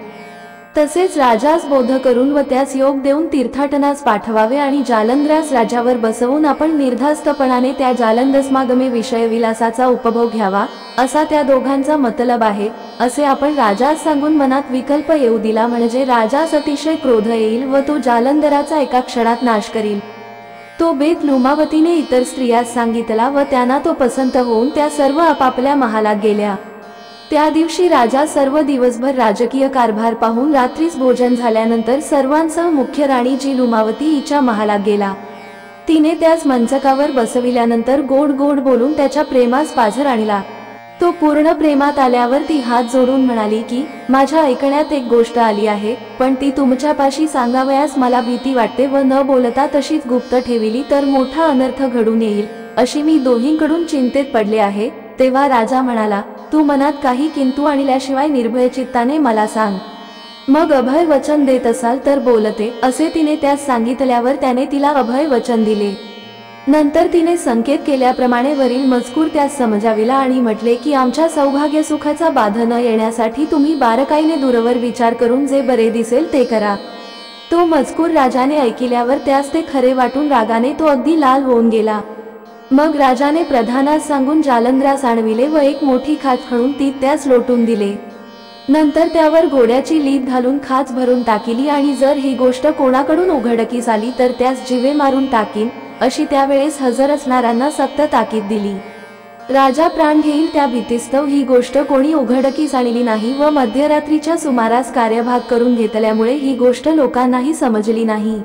तसेच राजास बोध करून व त्यास योग देऊन तीर्थाटनास पाठवावे आणि जालंधरास राजावर बसवून आपण निर्धास्तपणाने त्या जालंधसमागमे विषय विलासाचा उपभोग घ्यावा, असा त्या दोघांचा मतलब आहे, असे आपण राजास सांगून मनात विकल्प येऊ दिला. म्हणजे राजास अतिशय क्रोध येईल व तो जालंधराचा एका क्षणात नाश करील. तो बेत लुमावतीने इतर स्त्रियास सांगितला व त्यांना तो पसंत होऊन त्या सर्व आपापल्या महालात गेल्या. त्या दिवशी राजा सर्व दिवसभर राजकीय कारभार पाहून रात्रीस भोजन झाल्यानंतर सर्वांसह मुख्य राणी जी लुमावती हिच्या महालात गेला. तिने त्यास मंचकावर बसविल्यानंतर गोड गोड बोलून त्याच्या प्रेमास पाझर आणला. तो पूर्ण प्रेमात आल्यावर ती हात जोडून म्हणाली की माझ्या ऐकण्यात एक गोष्ट आली आहे, पण ती तुमच्यापाशी सांगावयास मला भीती वाटते व न बोलता तशीच गुप्त ठेविली तर मोठा अनर्थ घडून येईल, अशी मी दोहींकडून चिंतेत पडले आहे. तेव्हा राजा म्हणाला, तू मनात काही किंतु आणल्याशिवाय निर्भय चित्ताने मला सांग. मग अभय वचन देत असाल तर बोलते, असे तिने त्यास सांगितल्यावर त्याने तिला अभय वचन दिले. नंतर तिने संकेत केल्याप्रमाणे वरील मजकूर त्यास समजाविला आणि म्हटले की आमच्या सौभाग्य सुखाचा बाधा न येण्यासाठी तुम्ही बारकाईने दूरवर विचार करून जे बरे दिसेल ते करा। तो मजकूर राजाने ऐकिल्यावर त्यास ते खरे वाटून रागाने तो अगदी लाल होऊन गेला। मग राजाने प्रधानास सांगून जालंधरास आणविले व एक मोठी खाच खणून ती त्यास लोटून दिले। नंतर त्यावर घोड्याची लीद घालून खाच भरून टाकिली आणि जर ही गोष्ट कोणाकडून उघडकीस आली तर त्यास जीवे मारून टाकीन अशी त्यावेळेस हजर असणाऱ्यांना सक्त ताकीद दिली। राजा प्राण घेईल त्या भीतीस्तव ही गोष्ट कोणी उघडकीस आणली नाही व मध्यरात्रीच्या सुमारास कार्यभाग करून घेतल्यामुळे ही गोष्ट लोकांनाही समजली नाही।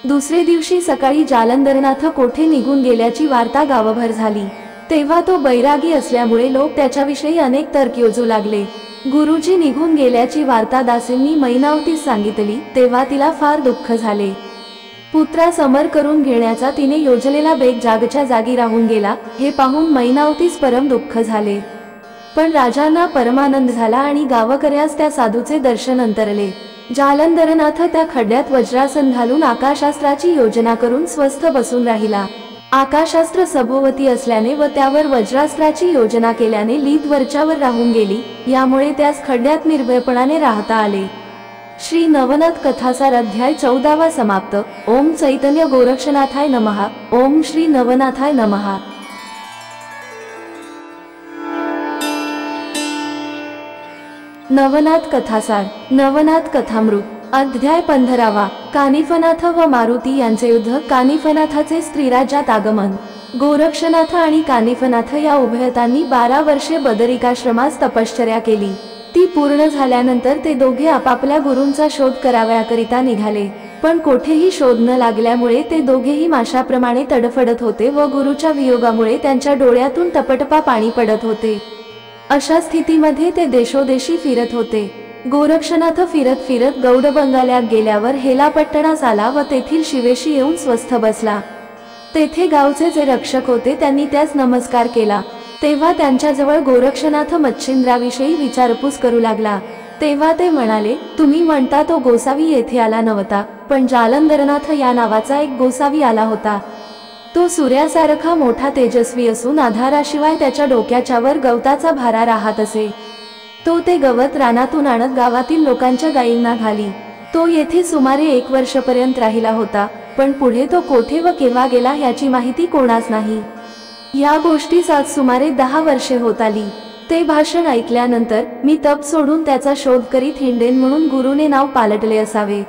दुसरे दिवशी सकाळी जालंधरनाथ कोठे निघून गेल्याची वार्ता गावभर झाली। तेव्हा तो बैरागी असल्यामुळे लोक त्याच्याविषयी अनेक तर्क योजू लागले। गुरुजी निघून गेल्याची वार्ता दासींनी मैनावतीस सांगितली तेव्हा तिला फार दुःख झाले। पुत्रा समर करून घेण्याचा तिने योजलेला बेग जागच्या जागी राहून गेला हे पाहून मैनावतीस परम दुःख झाले। पण राजांना परमानंद झाला आणि गावकऱ्यास त्या साधूचे दर्शन अंतरले। जालंधरनाथ त्या खड्ड्यात वज्रासन घालून आकाशास्त्राची योजना करून स्वस्थ बसून राहिला। आकाशास्त्र सभोवती असल्याने व त्यावर वज्रास्त्राची योजना केल्याने लीद वरच्यावर राहून गेली, यामुळे त्यास खड्ड्यात निर्भयपणाने राहता आले। श्री नवनाथ कथासार अध्याय 14 समाप्त। ओम चैतन्य गोरक्षनाथाय नमः। ओम श्री नवनाथाय नमः। नवनाथ कथासार नवनाथ कथामृत अध्याय 15। कानिफनाथ व मारुती यांचे युद्ध। कानिफनाथाचे स्त्रीराज्यात आगमन। गोरक्षनाथ आणि कानिफनाथ या उभयतांनी 12 वर्षे बदरिकाश्रमास तपश्चर्या केली। ती पूर्ण झाल्यानंतर ते दोघे आपापल्या गुरूंचा शोध कराव्याकरिता निघाले, पण कोठेही शोध न लागल्यामुळे ते दोघेही माशाप्रमाणे तडफडत होते व गुरुच्या वियोगामुळे त्यांच्या डोळ्यातून टपटपा पाणी पडत होते। अशा स्थितीमध्ये ते देशोदेशी फिरत होते। गोरक्षनाथ फिरत फिरत गौडबंगाल्यात गेल्यावर हेलापट्टणास आला व तेथील शिवेशी येऊन स्वस्थ बसला। तेथे गावचे जे रक्षक होते त्यांनी त्यास नमस्कार केला। तेव्हा त्यांच्याजवळ गोरक्षनाथ मच्छिंद्राविषयी विचारपूस करू लागला। तेव्हा ते म्हणाले, तुम्ही म्हणता तो गोसावी येथे आला नव्हता, पण जालंधरनाथ या नावाचा एक गोसावी आला होता। तो सूर्यासारखा मोठा तेजस्वी असून आधाराशिवाय त्याच्या डोक्याच्यावर गवताचा भारा राहत असे। तो ते गवत रानातून आणत गावातील लोकांच्या गायींना घाली। तो येथे सुमारे 1 वर्षपर्यंत राहिला होता, पण पुढे तो कोठे व केव्हा गेला याची माहिती कोणास नाही। या गोष्टीस आज सुमारे 10 वर्षे होत आली। ते भाषण ऐकल्यानंतर मी तप सोडून त्याचा शोध करीत हिंडेन म्हणून गुरुने नाव पालटले असावे।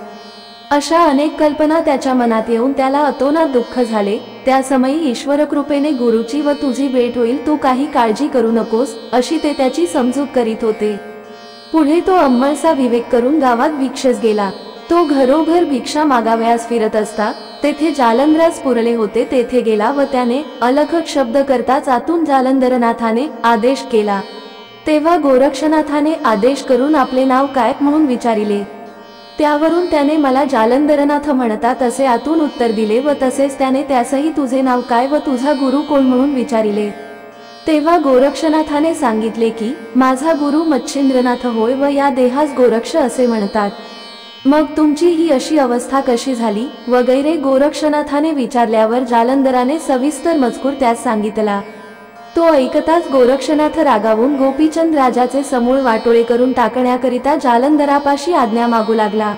अशा अनेक कल्पना त्याच्या मनात येऊन त्याला अतोनात दुःख झाले। त्या समयी ईश्वर कृपेने गुरुची व तुझी भेट होईल, तू काही काळजी करू नकोस अशी ते त्याची समजूत करीत होते। पुढे तो अंमळसा विवेक करून गावात भिक्षेस गेला। तो घरोघर भिक्षा मागावयास फिरत असता तेथे जालंधरास पुरले होते। तेथे गेला व त्याने अलखक शब्द करताच आतून जालंधरनाथाने आदेश केला। तेव्हा गोरक्षनाथाने आदेश करून आपले नाव काय म्हणून विचारिले। त्यावरून त्याने मला जालंधरनाथ म्हणतात असे आतून उत्तर दिले व तसेच त्याने त्यासही तुझे नाव काय व तुझा गुरु कोण म्हणून विचारिले। तेव्हा गोरक्षनाथाने सांगितले की माझा गुरु मच्छिंद्रनाथ होय व या देहास गोरक्ष असे म्हणतात। मग तुमची ही अशी अवस्था कशी झाली वगैरे गोरक्षनाथाने विचारल्यावर जालंधराने सविस्तर मजकूर त्यास सांगितला। तो ऐकताच गोरक्षनाथ रागावून गोपीचंद राजाचे समूळ वाटोळे करून टाकण्याकरिता जालंधरापाशी आज्ञा मागू लागला।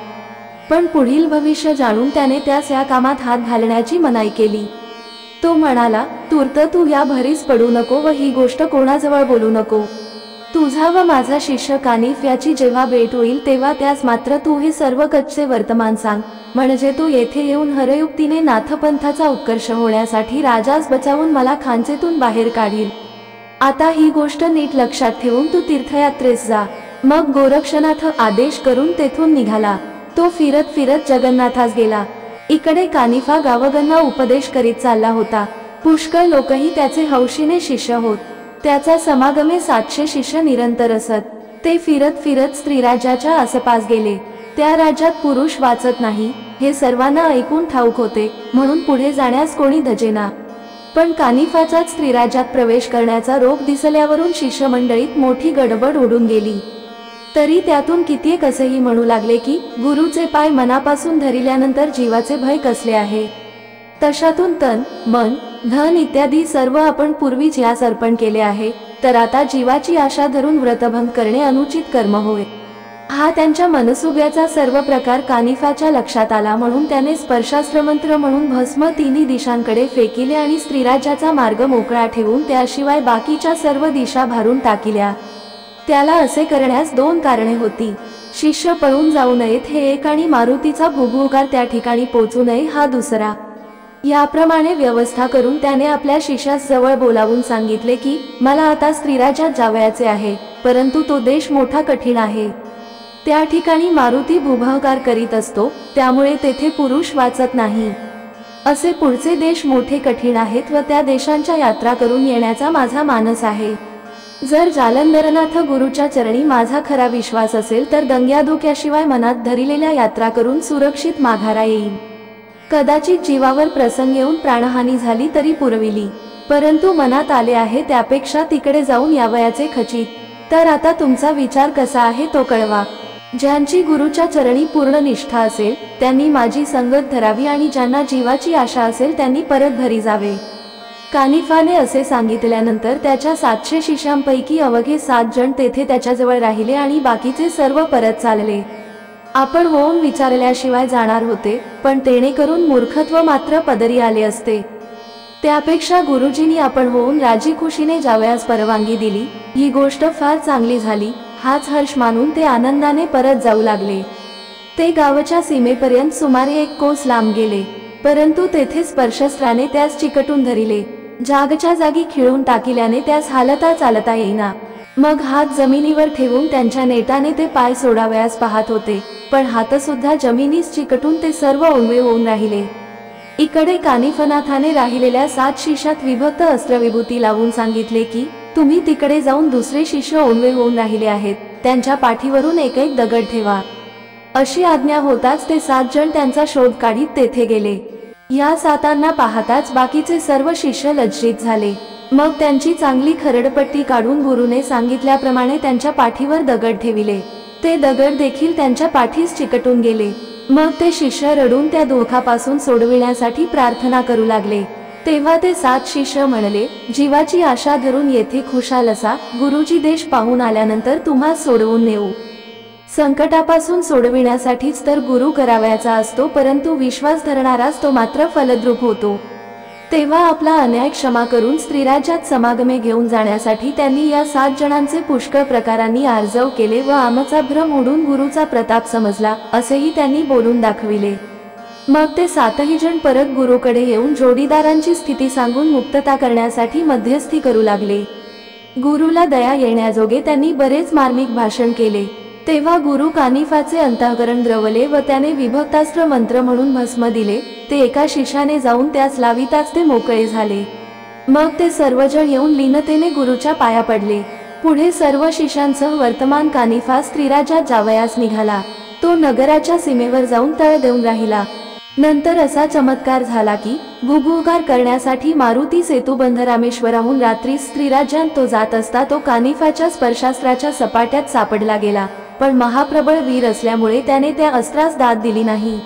पण पुढील भविष्य जाणून त्याने त्यास या कामात हात घालण्याची मनाई केली। तो म्हणाला, तूर्त तू या भरीस पडू नको व ही गोष्ट कोणाजवळ बोलू नको। तुझा व माझा शिष्य कानिफ याची जेव्हा भेट होईल तेव्हा त्यास मात्र तू हे सर्व कच्चे वर्तमान सांग, म्हणजे तो येथे येऊन हरयुक्तीने नाथपंथाचा उत्कर्ष होण्यासाठी राजास बचावून मला खांचेतून बाहेर काढील। आता ही गोष्ट नीट लक्षात ठेवून तू तीर्थयात्रेस जा। मग गोरक्षनाथ आदेश करून तेथून निघाला। तो फिरत फिरत जगन्नाथास गेला। इकडे कानिफा गावगांना उपदेश करीत चालला होता। पुष्कळ लोकही त्याचे हौशीने शिष्य होत। त्याचा समागमे 700 शिष्य निरंतर असत। ते फिरत फिरत स्त्रीराज्याच्या आसपास गेले। त्या राज्यात पुरुष वाचत नाही हे सर्वांना ऐकून ठाऊक होते, म्हणून पुढे जाण्यास कोणी धजेना। पण कानिफाचाच स्त्रीराज्यात प्रवेश करण्याचा रोग दिसल्यावरून शिष्यमंडळीत मोठी गडबड उडून गेली। तरी त्यातून कित्येक असेही म्हणू लागले की गुरुचे पाय मनापासून धरिल्यानंतर जीवाचे भय कसले आहे। तशातून तन, मन, धन इत्यादी सर्व आपण पूर्वीच यास अर्पण केले आहे, तर आता जीवाची आशा धरून व्रतभंग करणे अनुचित कर्म होय. हा त्यांच्या मनसुब्याचा सर्व प्रकार कानिफाच्या लक्षात आला, म्हणून त्याने स्पर्शास्त्रमंत्र म्हणून भस्म तिन्ही दिशांकडे फेकिले आणि स्त्रीराज्याचा मार्ग मोकळा ठेवून त्याशिवाय बाकीच्या सर्व दिशा भारून टाकिल्या. त्याला असे करण्यास दोन कारणे होती. शिष्य पळून जाऊ नयेत हे एक, आणि मारुतीचा भुभुकार त्या ठिकाणी पोचू नये हा दुसरा. याप्रमाणे व्यवस्था करून त्याने आपल्या शिष्यास जवळ बोलावून सांगितले की मला आता स्त्रीराज्यात जावयाचे आहे, परंतु तो देश मोठा कठीण आहे. त्या ठिकाणी मारुती भुभुकार करीत असतो, त्यामुळे तेथे पुरुष वाचत नाही. असे पुढचे देश मोठे कठीण आहेत व त्या देशांच्या यात्रा करून येण्याचा माझा मानस आहे. जर जालंधरनाथ गुरुच्या चरणी माझा खरा विश्वास असेल तर दंग्याधोक्याशिवाय मनात धरिलेल्या यात्रा करून सुरक्षित माघारा येईल. कदाचित जीवावर प्रसंग येऊन प्राणहानी झाली तरी पुरविली, परंतु मनात आले आहे त्यापेक्षा तिकडे जाऊन यावयाचे खचित. तर आता तुमचा विचार कसा आहे तो कळवा. ज्यांची गुरुच्या चरणी पूर्ण निष्ठा असेल त्यांनी माझी संगत धरावी, आणि ज्यांना जीवाची आशा असेल त्यांनी परत घरी जावे. कानिफाने असे सांगितल्यानंतर त्याच्या 700 शिष्यांपैकी अवघे 7 जण तेथे त्याच्याजवळ राहिले आणि बाकीचे सर्व परत चालले. आपण होऊन विचारल्याशिवाय जाणार होते, पण तेणे करून मूर्खत्व मात्र पदरी आले असते. त्यापेक्षा गुरुजींनी आपण होऊन राजी खुशीने जावयास परवानगी दिली. ही गोष्ट फार चांगली झाली हाच हर्ष मानून ते आनंदाने परत जाऊ लागले. ते गावाच्या सीमेपर्यंत सुमारे 1 कोस लांब गेले, परंतु तेथे स्पर्शस्त्राने त्यास चिकटून धरिले. जागच्या जागी खिळून टाकिल्याने त्यास हालता चालता येईना. मग हात जमिनीवर ठेवून त्यांच्या नेटाने ते पाय सोडावयास पाहत होते, पण हातसुद्धा जमिनीस चिकटून ते सर्व ओंवे होऊन राहिले. इकडे कानिफनाथाने राहिलेल्या 7 शिष्यात विभक्त अस्त्रविभूती लावून सांगितले की तुम्ही तिकडे जाऊन दुसरे शिष्य ओंवे होऊन राहिले आहेत, त्यांच्या पाठीवरून एक एक दगड ठेवा. अशी आज्ञा होताच ते 7 जण त्यांचा शोध काढीत तेथे गेले. या 7 पाहताच बाकीचे सर्व शिष्य लज्जित झाले. मग त्यांची चांगली खरडपट्टी काढून गुरुने सांगितल्याप्रमाणे त्यांच्या पाठीवर दगड ठेविले. ते दगड देखील त्यांच्या पाठीस चिकटून गेले. मग ते शिष्य रडून त्या दुःखापासून सोडविण्यासाठी प्रार्थना करू लागले. तेव्हा ते 7 शिष्य म्हणले, जीवाची आशा धरून येथे खुशाल असा. गुरुजी देश पाहून आल्यानंतर तुम्हा सोडवून नेऊ. संकटापासून सोडविण्यासाठीच तर गुरु करावयाचा असतो, परंतु विश्वास धरणाराच तो मात्र फलद्रूप होतो. तेव्हा आपला अन्याय क्षमा करून स्त्रीराज्यात समागमे घेऊन जाण्यासाठी त्यांनी या 7 जणांचे पुष्कळ प्रकारांनी आर्जव केले व आमचा भ्रम उडून गुरुचा प्रताप समजला असेही त्यांनी बोलून दाखविले. मग ते 7ही जण परत गुरुकडे येऊन जोडीदारांची स्थिती सांगून मुक्तता करण्यासाठी मध्यस्थी करू लागले. गुरुला दया येण्याजोगे त्यांनी बरेच मार्मिक भाषण केले. तेव्हा गुरु कानिफाचे अंतःकरण द्रवले व त्याने विभक्तास्त्र मंत्र म्हणून भस्म दिले. ते एका शिष्याने जाऊन त्यास लाविताच ते मोकळे झाले. मग ते सर्वजण येऊन लीनतेने गुरुच्या पाया पडले. पुढे सर्व शिष्यांसह वर्तमान कानिफा स्त्रीराज्यात जावयास निघाला. तो नगराच्या सीमेवर जाऊन तळ देऊन राहिला. नंतर असा चमत्कार झाला की भुभुकार करण्यासाठी मारुती सेतुबंध रामेश्वराहून रात्री स्त्रीराज्यात तो जात असता तो कानिफाच्या स्पर्शास्त्राच्या सपाट्यात सापडला गेला. पण महाप्रबळ वीर असल्यामुळे त्याने त्या अस्त्रास दाद दिली नाही.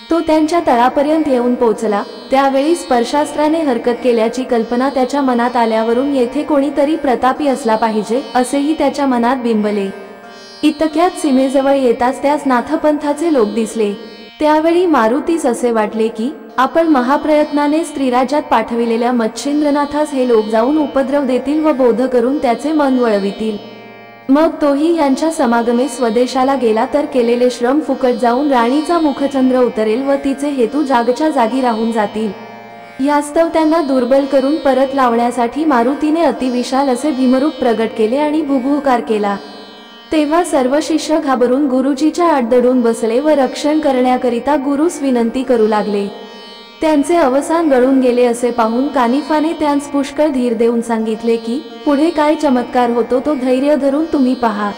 तो त्यांच्या तळापर्यंत येऊन पोहोचला. त्यावेळी स्पर्शास्त्राने हरकत केल्याची कल्पना त्याच्या मनात आल्यावरून येथे कोणीतरी प्रतापी असला पाहिजे असेही त्याच्या मनात बिंबले. इतक्यात सीमेजवळ येताच त्यास नाथपंथाचे लोक दिसले. त्यावेळी मारुतीस असे वाटले की आपण महाप्रयत्नाने स्त्रीराज्यात पाठविलेल्या मच्छिंद्रनाथास हे लोक जाऊन उपद्रव देतील व बोध करून त्याचे मन वळवितील. मग तोही यांच्या समागमे स्वदेशाला गेला तर केलेले श्रम फुकट जाऊन राणीचा मुखचंद्र उतरेल व तिचे हेतू जागच्या जागी राहून जातील. यास्तव त्यांना दुर्बल करून परत लावण्यासाठी मारुतीने अतिविशाल असे भीमरूप प्रगट केले आणि भुभुकार केला. तेव्हा सर्व शिष्य घाबरून गुरुजीच्या आड दडून बसले व रक्षण करण्याकरिता गुरुस विनंती करू लागले. त्यांचे अवसान गळून गेले असे पाहून कानिफाने त्यांस पुष्कळ धीर देऊन सांगितले की पुढे काय चमत्कार होतो तो धैर्य धरून तुम्ही पहा.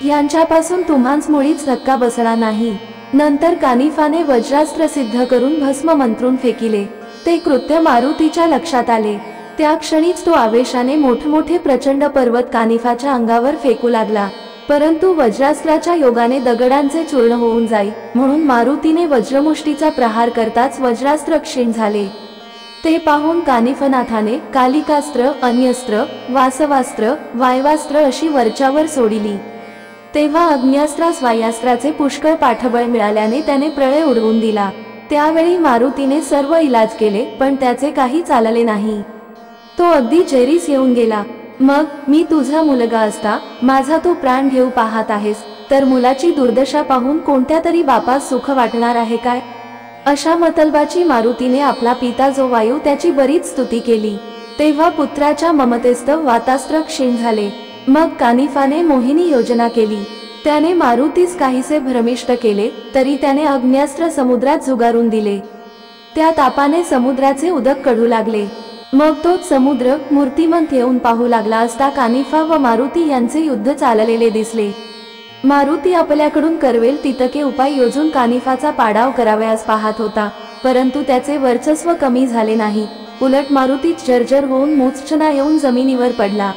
यांच्यापासून तुम्हास मुळीच धक्का बसणार नाही. नंतर कानिफाने वज्रास्त्र सिद्ध करून भस्म मंत्रून फेकिले. ते कृत्य मारुतीच्या लक्षात आले. त्या क्षणीच तो आवेशाने मोठमोठे प्रचंड पर्वत कानिफाच्या अंगावर फेकू लागला. परंतु वज्रास्त्राच्या योगाने दगडांचे चूर्ण होऊन जाई म्हणून मारुतीने वज्रमुष्टीचा प्रहार करताच वज्रास्त्र क्षीण झाले। ते पाहून कानिफनाथाने कालिकास्त्र, अन्यस्त्र, वासवास्त्र, वायवास्त्र अशी वरच्यावर सोडिली। तेव्हा अग्न्यास्त्रास वायास्त्राचे पुष्कळ पाठबळ मिळाल्याने त्याने प्रळय उडवून दिला। त्यावेळी मारुतीने सर्व इलाज केले पण त्याचे काही चालले नाही। तो अगदी जेरीस येऊन गेला। मग मी तुझा मुलगा असता माझा तो प्राण घेऊ पाहत आहेस तर मुलाची दुर्दशा पाहून कोणत्या तरी बापास सुख वाटणार आहे काय? अशा मतलबाची मारुतीने आपला पिता जो वायू त्याची बरीच स्तुती केली। तेव्हा पुत्राच्या ममतेस्तव वातास्त्र क्षीण झाले। मग कानिफाने मोहिनी योजना केली। त्याने मारुतीस काहीसे भ्रमिष्ट केले तरी त्याने अग्न्यास्त्र समुद्रात झुगारून दिले। त्या तापाने समुद्राचे उदक कडू लागले। मग तोच समुद्र मूर्तिमंत येऊन पाहू लागला असता कानिफा व मारुती यांचे युद्ध चाललेले दिसले। मारुती आपल्याकडून करवेल तितके उपाय योजून कानिफाचा पाडाव करावयास पाहत होता, परंतु त्याचे वर्चस्व कमी झाले नाही। उलट मारुती जर्जर होऊन मूर्छना येऊन जमिनीवर पडला।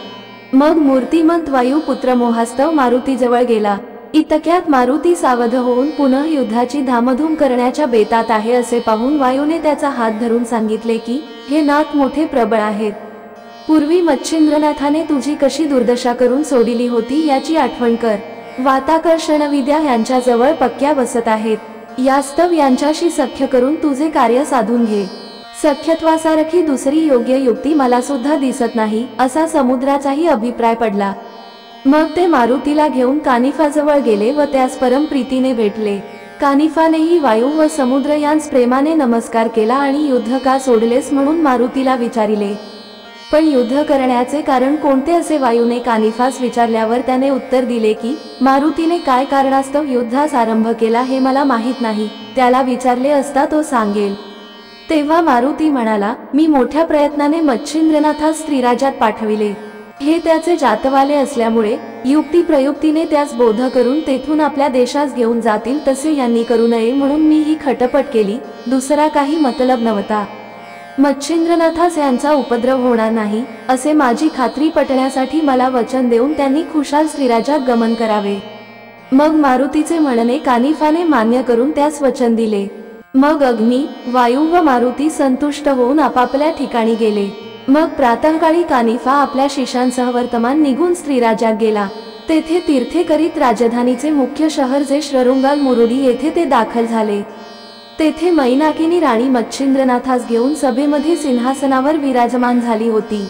मग मूर्तिमंत वायू पुत्र मोहास्तव मारुतीजवळ गेला। इतक्यात मारुती सावध होऊन पुन्हा युद्धाची धामधूम करण्याच्या बेतात आहे असे पाहून वायूने त्याचा हात धरून सांगितले की हे नाथ मोठे प्रबळ आहेत। पूर्वी मच्छिंद्रनाथाने तुझी कशी दुर्दशा करून सोडिली होती याची आठवण कर। वाताकर्षण विद्या यांच्याजवळ पक्क्या बसत आहेत। यास्तव यांच्याशी सख्य करून तुझे कार्य साधून घे। सख्यत्वासारखी दुसरी योग्य युक्ती मला सुद्धा दिसत नाही असा समुद्राचाही अभिप्राय पडला। मग ते मारुतीला घेऊन कानिफाजवळ गेले व त्यास परम प्रीतीने भेटले। कानिफानेही वायू व समुद्र यांस प्रेमाने नमस्कार केला आणि युद्ध का सोडलेस म्हणून मारुतीला विचारिले। पण युद्ध करण्याचे कारण कोणते असे वायूने कानिफास विचारल्यावर त्याने उत्तर दिले की मारुतीने काय कारणास्तव युद्धास आरंभ केला हे मला माहीत नाही, त्याला विचारले असता तो सांगेल। तेव्हा मारुती म्हणाला, मी मोठ्या प्रयत्नाने मच्छिंद्रनाथास स्त्रीराज्यात पाठविले। हे त्याचे जातवाले असल्यामुळे युक्ती प्रयुक्तीने त्यास बोध करून तेथून आपल्या देशास घेऊन जातील तसे यांनी करू नये म्हणून मी ही खटपट केली, दुसरा काही मतलब नव्हता। मच्छिंद्रनाथास यांचा उपद्रव होणार नाही असे माझी खात्री पटण्यासाठी मला वचन देऊन त्यांनी खुशाल स्त्रीराज्यात गमन करावे। मग मारुतीचे म्हणणे कानिफाने मान्य करून त्यास वचन दिले। मग अग्नी, वायू व मारुती संतुष्ट होऊन आपापल्या ठिकाणी गेले। मग प्रातःकाळी कानिफा आपल्या शिष्यांसह वर्तमान निघून स्त्रीराज्यात गेला। तेथे तीर्थे करीत राजधानीचे मुख्य शहर जे श्रृंगाल मुरुडी येथे ते दाखल झाले। तेथे मैनाकिनी राणी मच्छिंद्रनाथास घेऊन सभेमध्ये सिंहासनावर विराजमान झाली होती।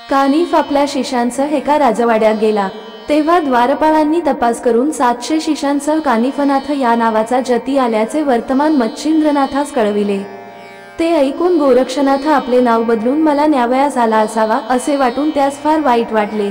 कानिफ आपल्या शिष्यांसह एका राजवाड्यात गेला। तेव्हा द्वारपाळांनी तपास करून 700 शिष्यांसह कानिफनाथ या नावाचा जती आल्याचे वर्तमान मच्छिंद्रनाथास कळविले। ते ऐकून गोरक्षनाथ आपले नाव बदलून मला न्यावयास आला असावा असे वाटून त्यास फार वाईट वाटले।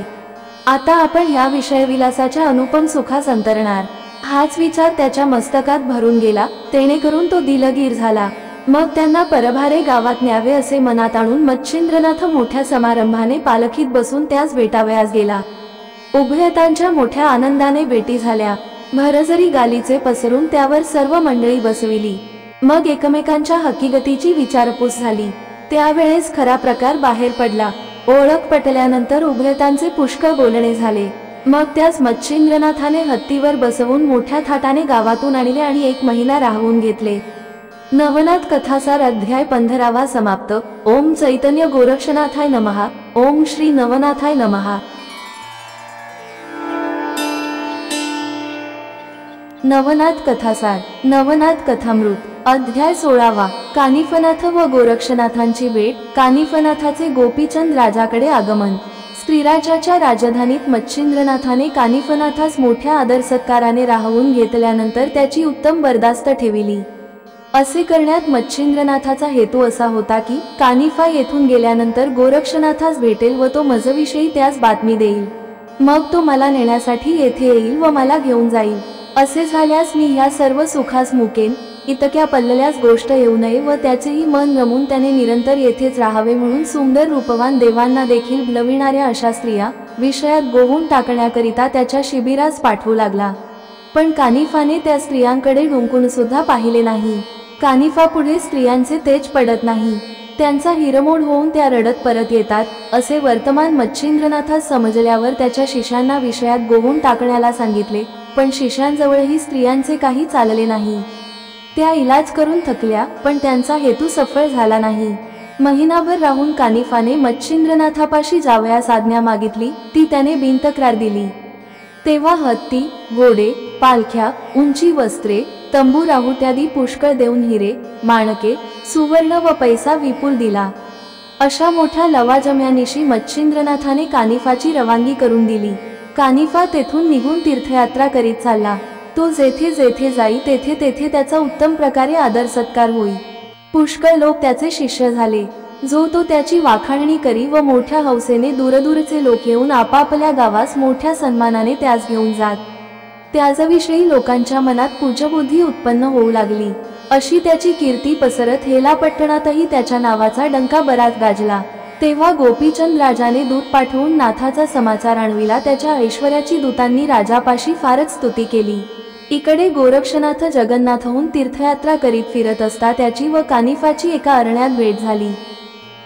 आता आपण ह्या विषयविलासाच्या अनुपम सुखास अंतरणार, हाच विचार त्याच्या मस्तकात भरून गेला, तेणेकरून तो दिलगीर झाला। मग त्यांना परभारे गावात न्यावे असे मनात आणून मच्छिंद्रनाथ मोठ्या समारंभाने पालखीत बसून त्यास भेटावयास गेला। उभयतांच्या मोठ्या आनंदाने भेटी झाल्या। भरजरी गालीचे पसरून त्यावर सर्व मंडळी बसविली। मग एकमेकांच्या हकीकतीची विचारपूस झाली। त्यावेळेस खरा प्रकार बाहेर पडला। ओळख पटल्यानंतर उभयतांचे पुष्कळ बोलणे झाले। मग त्यास मच्छिंद्रनाथाने हत्तीवर बसवून मोठ्या थाटाने गावातून आणले आणि 1 महिना राहवून घेतले। नवनाथ कथासार अध्याय 15 समाप्त। ओम चैतन्य गोरक्षनाथाय नमः। ओम श्री नवनाथाय नमः। नवनाथ कथासार, नवनाथ कथामृत, अध्याय 16। कानिफनाथ व गोरक्षनाथांची भेट। कानिफनाथाचे गोपीचंद राजाकडे आगमन। स्त्रीराज्याच्या राजधानीत मच्छिंद्रनाथाने कानिफनाथास मोठ्या आदर सत्काराने राहवून घेतल्यानंतर त्याची उत्तम बर्दास्त ठेविली। असे करण्यात मच्छिंद्रनाथाचा हेतू असा होता की कानिफा येथून गेल्यानंतर गोरक्षनाथास भेटेल व तो मजविषयी त्यास बातमी देईल। मग तो मला नेण्यासाठी येथे येईल व मला घेऊन जाईल। असे झाल्यास मी ह्या सर्व सुखास मुकेन। इतक्या पल्लल्यास गोष्ट येऊ नये व त्याचेही मन रमून त्याने निरंतर येथेच राहावे म्हणून सुंदर रूपवान देवांना देखील भुलविणाऱ्या अशा स्त्रिया विषयात गोवून टाकण्याकरिता त्याच्या शिबिरास पाठवू लागला। पण कानिफाने त्या स्त्रियांकडे डुंकून सुद्धा पाहिले नाही। कानिफा पुढे स्त्रियांचे तेज पडत नाही। त्यांचा हिरमोड होऊन त्या रडत परत येतात असे वर्तमान मच्छिंद्रनाथास समजल्यावर त्याच्या शिष्यांना विषयात गोवून टाकण्याला सांगितले, पण शिष्यांजवळही स्त्रियांचे काही चालले नाही। त्या इलाज करून थकल्या, पण त्यांचा हेतू सफळ झाला नाही। महिनाभर राहून कानिफाने मच्छिंद्रनाथापाशी जावयास आज्ञा मागितली, ती त्याने बिनतक्रार दिली। तेव्हा हत्ती, घोडे, पालख्या, उंची वस्त्रे, तंबू राहुट्यादी पुष्कळ देऊन हिरे, माणके, सुवर्ण व पैसा विपुल दिला। अशा मोठ्या लवाजम्यानिशी मच्छिंद्रनाथाने कानिफाची रवानगी करून दिली। कानिफा तेथून निघून तीर्थयात्रा करीत चालला। तो जेथे जेथे जाई तेथे तेथे त्याचा उत्तम प्रकारे आदर सत्कार होई। पुष्कळ लोक त्याचे शिष्य झाले। जो तो त्याची वाखाणणी करी व मोठ्या हौसेने दूरदूरचे लोक येऊन आपापल्या गावास मोठ्या सन्मानाने त्यास घेऊन जात। त्याच्याविषयी लोकांच्या मनात पूज्यबुद्धी उत्पन्न होऊ लागली। अशी त्याची कीर्ती पसरत हेलापट्टणातही त्याच्या नावाचा डंका बराच गाजला। तेव्हा गोपीचंद राजाने दूत पाठवून नाथाचा समाचार आणविला। त्याच्या ऐश्वर्याची दूतांनी राजापाशी फारच स्तुती केली। इकडे गोरक्षनाथ जगन्नाथहून तीर्थयात्रा करीत फिरत असता त्याची व कानिफाची एका अरण्यात भेट झाली।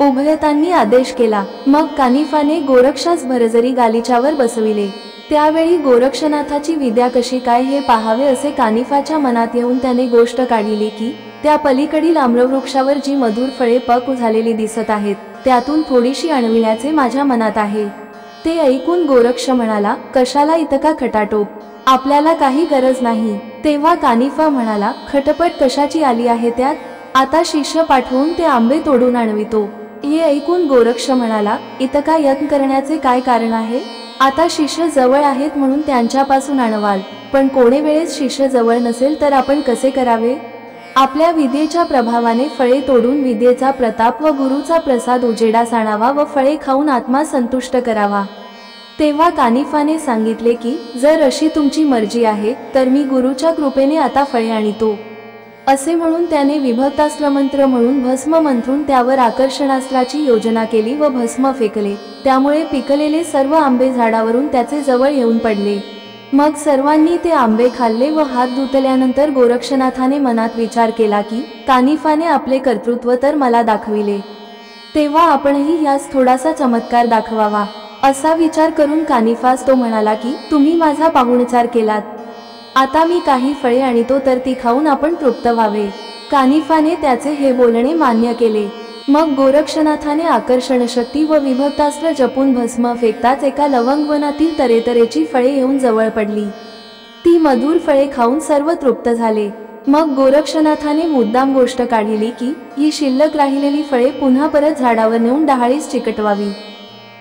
उभयतांनी आदेश केला। मग कानिफाने गोरक्षास भरजरी गालिच्यावर बसविले। त्यावेळी गोरक्षनाथाची विद्या कशी काय हे पाहावे असे कानिफाच्या मनात येऊन त्याने गोष्ट काढली की, त्या पलीकडील आम्रवृक्षावर जी मधुर फळे पक्व झालेली दिसत आहेत, त्यातून थोडीशी आणविण्याचे माझ्या मनात आहे। ते ऐकून गोरक्ष म्हणाला, कशाला इतका खटाटोप, आपल्याला काही गरज नाही। तेव्हा कानिफा म्हणाला, खटपट कशाची आली आहे त्यात, आता शिष्य पाठवून ते आंबे तोडून आणवितो। हे ऐकून गोरक्ष म्हणाला, इतका यत्न करण्याचे काय कारण आहे? आता शिष्य जवळ आहेत म्हणून त्यांच्यापासून आणवाल, पण कोणे वेळेस शिष्य जवळ नसेल तर आपण कसे करावे? आपल्या विद्येच्या प्रभावाने फळे तोडून विद्येचा प्रताप व गुरुचा प्रसाद उजेडास आणावा व फळे खाऊन आत्मा संतुष्ट करावा। तेव्हा कानिफाने सांगितले की, जर अशी तुमची मर्जी आहे तर मी गुरुच्या कृपेने आता फळे आणतो। असे म्हणून त्याने विभक्तास्त्रमंत्र म्हणून भस्म मंत्रून त्यावर आकर्षणास्त्राची योजना केली व भस्म फेकले। त्यामुळे पिकलेले सर्व आंबे झाडावरून त्याचे जवळ येऊन पडले। मग सर्वांनी ते आंबे खाल्ले व हात धुतल्यानंतर गोरक्षनाथाने मनात विचार केला की, कानिफाने आपले कर्तृत्व तर मला दाखविले, तेव्हा आपणही यास थोडासा चमत्कार दाखवावा। असा विचार करून कानिफास तो म्हणाला की, तुम्ही माझा पाहुणचार केलात, आता मी काही फळे आणतो तर ती खाऊन आपण तृप्त व्हावे। कानिफाने त्याचे हे बोलणे मान्य केले। मग गोरक्षनाथाने आकर्षण शक्ती व विभक्तास्त्र जपून भस्म फेकताच एका लवंगवनातील तरेतरेची फळे येऊन जवळ पडली। ती मधुर फळे खाऊन सर्व तृप्त झाले। मग गोरक्षनाथाने मुद्दाम गोष्ट काढली की, ही शिल्लक राहिलेली फळे पुन्हा परत झाडावर नेऊन डहाळीस चिकटवावी।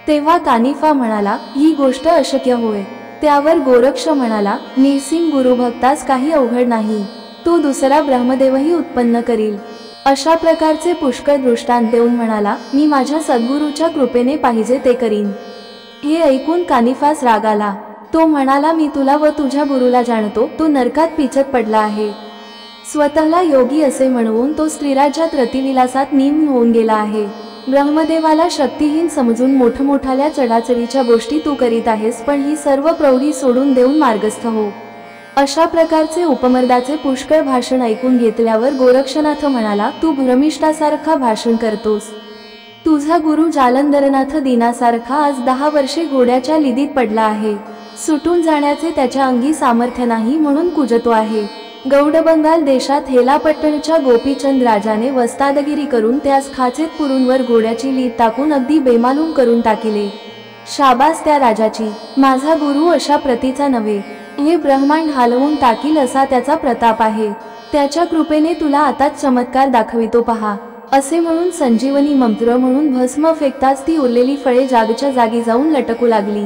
तेव्हा कानिफा म्हणाला, ही गोष्ट अशक्य होय। त्यावर गोरक्ष म्हणाला, निरसिंग गुरुभक्तास काही अवघड नाही, तो दुसरा ब्रह्मदेवही उत्पन्न करील। अशा प्रकारचे पुष्कळ दृष्टांत देऊन म्हणाला, मी माझ्या सद्गुरूच्या कृपेने पाहिजे ते करीन। हे ऐकून कानिफास राग आला। तो म्हणाला, मी तुला व तुझ्या गुरुला जाणतो, तो नरकात पिचत पडला आहे। स्वतःला योगी असे म्हणवून तो स्त्रीराज्यात रतिविलासात निमग्न होऊन गेला आहे। ब्रह्मदेवाला शक्तिहीन समजून मोठमोठाल्या चढाचढीच्या गोष्टी तू करीत आहेस, पण ही सर्व प्रौढी सोडून देऊन मार्गस्थ हो। अशा प्रकारचे उपमर्दाचे पुष्कळ भाषण ऐकून घेतल्यावर गोरक्षनाथ म्हणाला, तू भ्रमिष्ठासारखा भाषण करतोस। तुझा गुरु जालंधरनाथ दिनासारखा आज 10 वर्षे घोड्याच्या लिदीत पडला आहे। सुटून जाण्याचे त्याच्या अंगी सामर्थ्य नाही म्हणून कुजतो आहे। गौडबंगाल देशात हेलापट्टणच्या गोपीचंद राजाने वस्तादगिरी करून त्यास खाचेत पुरूंवर घोड्याची लीद टाकून अगदी बेमालूम करून टाकिले। शाबास त्या राजाची, माझा गुरु अशा प्रतीचा नव्हे, हे ब्रह्मांड हलवून टाकील असा त्याचा प्रताप आहे। त्याच्या कृपेने तुला आताच चमत्कार दाखवितो पहा। असे म्हणून संजीवनी मंत्र म्हणून भस्म फेकताच ती उरलेली फळे जागच्या जागी जाऊन लटकू लागली।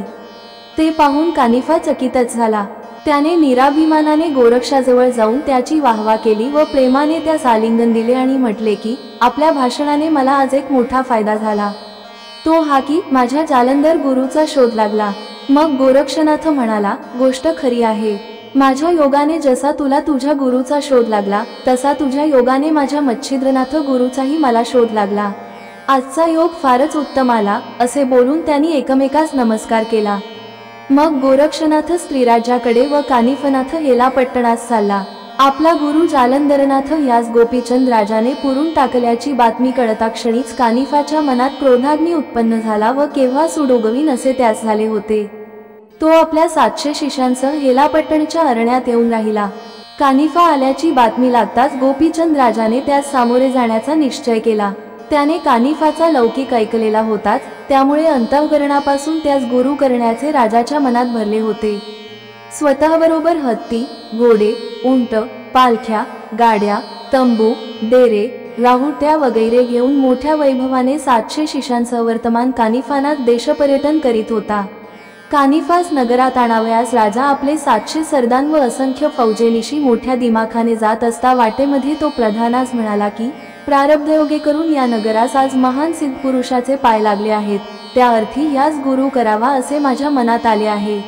ते पाहून कानिफा चकितच झाला। त्याने निराभिमानाने गोरक्षाजवळ जाऊन त्याची वाहवा केली व प्रेमाने त्यास आलिंगन दिले आणि म्हटले की, आपल्या भाषणाने मला आज एक मोठा फायदा झाला, तो हा की माझ्या जालंधर गुरुचा शोध लागला। मग गोरक्षनाथ म्हणाला, गोष्ट खरी आहे। माझ्या योगाने जसा तुला तुझ्या गुरुचा शोध लागला, तसा तुझ्या योगाने माझ्या मच्छिंद्रनाथ गुरुचाही मला शोध लागला। आजचा योग फारच उत्तम आला। असे बोलून त्यांनी एकमेकास नमस्कार केला। मग गोरक्षनाथ स्त्रीराज्याकडे व कानिफनाथ हेलापट्टणास चालला। आपला गुरु जालंधरनाथ यास गोपीचंद राजाने पुरून टाकल्याची बातमी कळता क्षणीच कानिफाच्या मनात क्रोधाग्नी उत्पन्न झाला व केव्हा सुडोगवीन असे त्यास झाले होते। तो आपल्या 700 शिष्यांसह हेलापट्टणच्या अरण्यात येऊन राहिला। कानिफा आल्याची बातमी लागताच गोपीचंद राजाने त्यास सामोरे जाण्याचा निश्चय केला। त्याने कानिफाचा लौकिक ऐकलेला होताच, त्यामुळे अंतःकरणापासून त्यास गुरु करण्याचे राजाच्या मनात भरले होते। स्वतःबरोबर हत्ती, घोडे, उंट, पालख्या, गाड्या, तंबू, डेरे, राहुट्या वगैरे घेऊन मोठ्या वैभवाने 700 शिष्यांसह वर्तमान कानिफानात देशपर्यटन करीत होता। कानिफास नगरात आणावयास राजा आपले 700 सरदार व असंख्य फौजेनिशी मोठ्या दिमाखाने जात असता वाटेमध्ये तो प्रधानास म्हणाला की प्रारब्धयोगे करून या नगरास आज महान सिद्धपुरुषाचे पाय लागले आहेत, त्या अर्थी यास गुरु करावा असे माझ्या मनात आले आहे।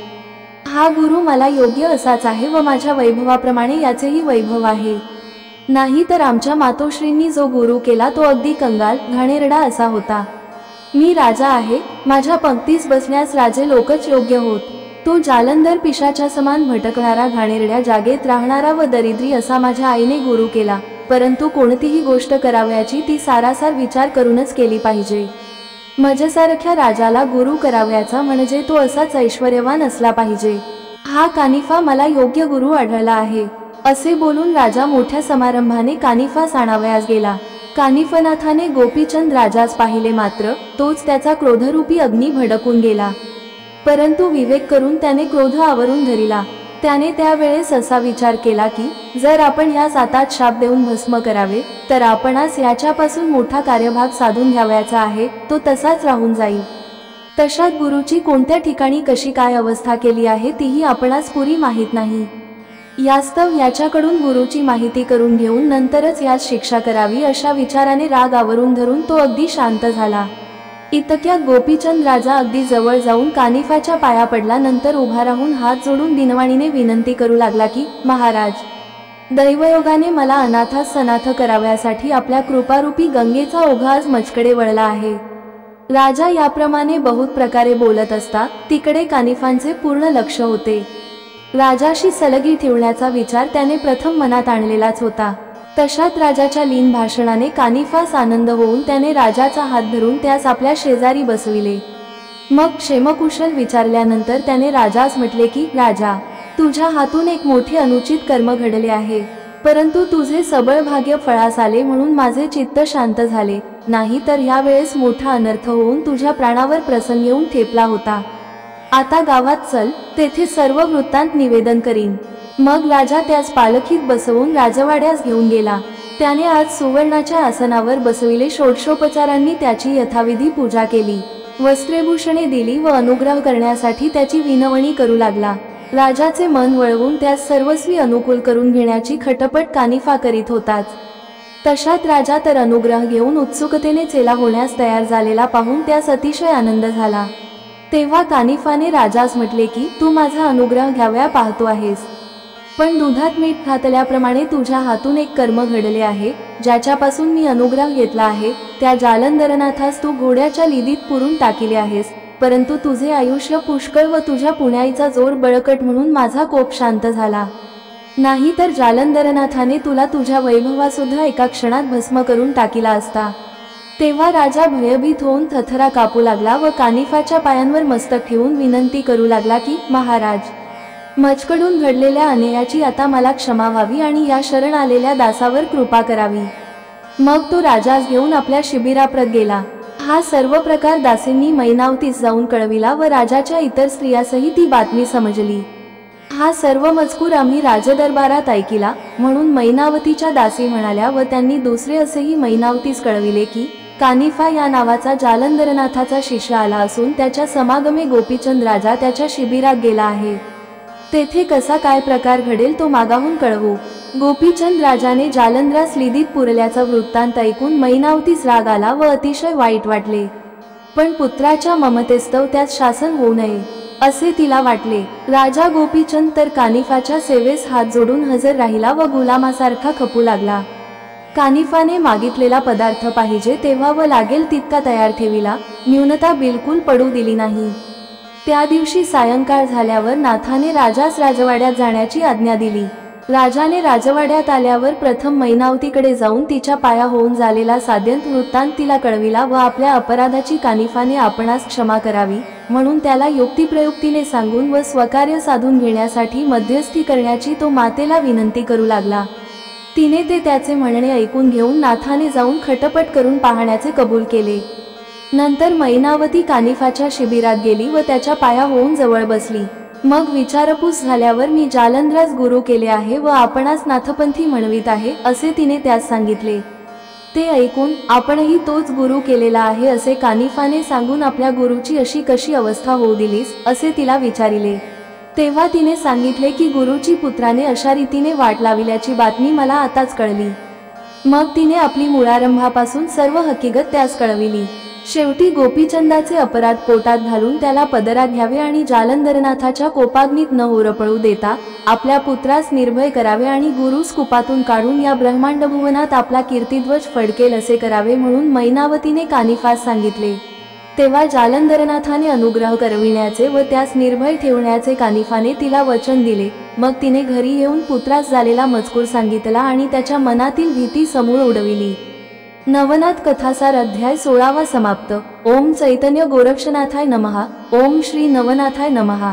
हा गुरु मला योग्य असाच आहे व माझ्या वैभवाप्रमाणे याचेही वैभव आहे। नाही तर आमच्या मातोश्रींनी जो गुरु केला तो अगदी कंगाल घाणेरडा असा होता। मी राजा आहे, माझ्या पंक्तीस बसण्यास राजे लोकच योग्य होत। तो जालंधर पिशाच्या समान भटकणारा घाणेरड्या जागेत राहणारा व दरिद्री असा माझ्या आईने गुरु केला, परंतु कोणतीही गोष्ट करावयाची ती सारासार विचार करूनच केली पाहिजे। माझ्यासारख्या राजाला गुरु करावयाचा म्हणजे तो असाच ऐश्वर्यवान असला पाहिजे। हा कानिफा मला योग्य गुरु आढळला आहे, असे बोलून राजा मोठ्या समारंभाने कानिफास आणावयास गेला। कानिफनाथाने गोपीचंद राजास पाहिले, मात्र तोच त्याचा क्रोधरूपी अग्नी भडकून गेला। परंतु विवेक करून त्याने क्रोध आवरून धरिला। त्याने त्यावेळेस असा विचार केला की जर आपण यास आताच शाप देऊन भस्म करावे तर आपणास याच्यापासून मोठा कार्यभाग साधून घ्यावयाचा आहे, तो तसाच राहून जाईल। तशात गुरुची कोणत्या ठिकाणी कशी काय अवस्था केली आहे तीही आपणास पुरी माहीत नाही। यास्तव याच्याकडून गुरुची माहिती करून घेऊन नंतरच यास शिक्षा करावी अशा विचाराने राग आवरून धरून तो अगदी शांत झाला। इतक्यात गोपीचंद राजा अगदी जवळ जाऊन कानिफाच्या पाया पडला, नंतर उभा राहून हात जोडून दिनवाणीने विनंती करू लागला की महाराज, दैवयोगाने मला अनाथास सनाथ करावयासाठी आपल्या कृपारूपी गंगेचा ओघा आज मजकडे वळला आहे। राजा याप्रमाणे बहुत प्रकारे बोलत असता तिकडे कानिफांचे पूर्ण लक्ष होते। राजाशी सलगी ठेवण्याचा विचार त्याने प्रथम मनात आणलेलाच होता। तशात राजाच्या लीन भाषणाने कानिफास आनंद होऊन त्याने राजाचा हात धरून त्यास आपल्या शेजारी बसविले। मग क्षेमकुशल विचारल्यानंतर त्याने राजास म्हटले की राजा, तुझ्या हातून एक मोठे अनुचित कर्म घडले आहे, परंतु तुझे सबळ भाग्य फळास आले म्हणून माझे चित्त शांत झाले, नाही तर यावेळेस मोठा अनर्थ होऊन तुझ्या प्राणावर प्रसंग येऊन ठेपला होता। आता गावात चल, तेथे सर्व वृत्तांत निवेदन करीन। मग राजा त्यास पालखीत बसवून राजवाड्यास घेऊन गेला। त्याने आज सुवर्णाच्या आसनावर बसविले, षोडशोपचारांनी त्याची यथाविधी पूजा केली, वस्त्रेभूषणे दिली व अनुग्रह करण्यासाठी त्याची विनवणी करू लागला। राजाचे मन वळवून त्यास सर्वस्वी अनुकूल करून घेण्याची खटपट कानिफा करीत होताच। तशात राजा तर अनुग्रह घेऊन उत्सुकतेने चेला होण्यास तयार झालेला पाहून त्यास अतिशय आनंद झाला। तेव्हा कानिफाने राजास म्हटले की तू माझा अनुग्रह घ्यावया पाहतो आहेस, पण दुधात मीठ घातल्याप्रमाणे तुझ्या हातून एक कर्म घडले आहे, ज्याच्यापासून मी अनुग्रह घेतला आहे। त्या जालंधरनाथास तू घोड्याच्या लिदीत पुरून टाकिले आहेस, परंतु तुझे आयुष्य पुष्कळ व तुझ्या पुण्याईचा जोर बळकट म्हणून माझा कोप शांत झाला, नाही तर जालंधरनाथाने तुला तुझ्या वैभवासुद्धा एका क्षणात भस्म करून टाकिला असता। तेव्हा राजा भयभीत होऊन थरथरा कापू लागला व कानिफाच्या पायांवर मस्तक ठेवून विनंती करू लागला की महाराज, मजकडून घडलेल्या अन्यायाची आता मला क्षमा व्हावी आणि या शरण आलेल्या दासावर कृपा करावी। मग तो राजास घेऊन आपल्या शिबिराप्रत गेला। हा सर्व प्रकार दासींनी मैनावतीस जाऊन कळविला व राजाच्या इतर स्त्रियासही ती बातमी समजली। हा सर्व मजकूर आम्ही राजदरबारात ऐकिला, म्हणून मैनावतीच्या दासी म्हणाल्या व त्यांनी दुसरे असेही मैनावतीस कळविले की कानिफा या नावाचा जालंधरनाथाचा शिष्य आला असून त्याच्या समागमे गोपीचंद राजा त्याच्या शिबिरात गेला आहे। तेथे कसा काय प्रकार घडेल तो मागाहून कळवू। गोपीचंद राजाने जालंधरास लिदीत पुरल्याचा वृत्तांत ऐकून मैनावतीस राग आला व अतिशय वाईट वाटले, पण पुत्राच्या ममतेस्तव त्यास शासन होऊ नये असे तिला वाटले। राजा गोपीचंद तर कानिफाच्या सेवेस हात जोडून हजर राहिला व गुलामासारखा खपू लागला। कानिफाने मागितलेला पदार्थ पाहिजे तेव्हा व लागेल तितका तयार ठेविला, न्यूनता बिलकुल पडू दिली नाही। त्या दिवशी सायंकाळ झाल्यावर नाथाने राजास राजवाड्यात जाण्याची आज्ञा दिली। राजाने राजवाड्यात आल्यावर प्रथम मैनावतीकडे जाऊन तिच्या पाया होऊन झालेला साध्यंत वृत्तांत तिला कळविला व आपल्या अपराधाची कानिफाने आपणास क्षमा करावी म्हणून त्याला युक्तिप्रयुक्तीने सांगून व स्वकार्य साधून घेण्यासाठी मध्यस्थी करण्याची तो मातेला विनंती करू लागला। तिने ते त्याचे म्हणणे ऐकून घेऊन नाथाने जाऊन खटपट करून पाहण्याचे कबूल केले। नंतर मैनावती कानिफाच्या शिबिरात गेली व त्याच्या पाया होऊन जवळ बसली। मग विचारपूस झाल्यावर मी जालंधरास गुरु केले आहे व आपणास नाथपंथी म्हणवित आहे असे तिने त्यास सांगितले। ते ऐकून आपणही तोच गुरु केलेला आहे असे कानिफाने सांगून आपल्या गुरुची अशी कशी अवस्था होऊ दिलीस असे तिला विचारिले। तेव्हा तिने सांगितले की गुरुची पुत्राने अशा रीतीने वाट लाविल्याची बातमी मला आताच कळली। मग तिने आपली मुळारंभापासून सर्व हकीकत त्यास कळविली। शेवटी गोपीचंदाचे अपराध पोटात घालून त्याला पदरात घ्यावे आणि जालंधरनाथाच्या कोपाग्नीत न होरपळू देता आपल्या पुत्रास निर्भय करावे आणि गुरुस कुपातून काढून या ब्रह्मांडभुवनात आपला कीर्तिध्वज फडकेल असे करावे म्हणून मैनावतीने कानिफास सांगितले। तेव्हा जालंधरनाथाने अनुग्रह करविण्याचे व त्यास निर्भय ठेवण्याचे कानिफाने तिला वचन दिले। मग तिने घरी येऊन पुत्रास झालेला मजकूर सांगितला आणि त्याच्या मनातील भीती समूळ उडविली। नवनाथ कथासार अध्याय 16 समाप्त। ओम चैतन्य गोरक्षनाथाय नमः। ओम श्री नवनाथाय नमः।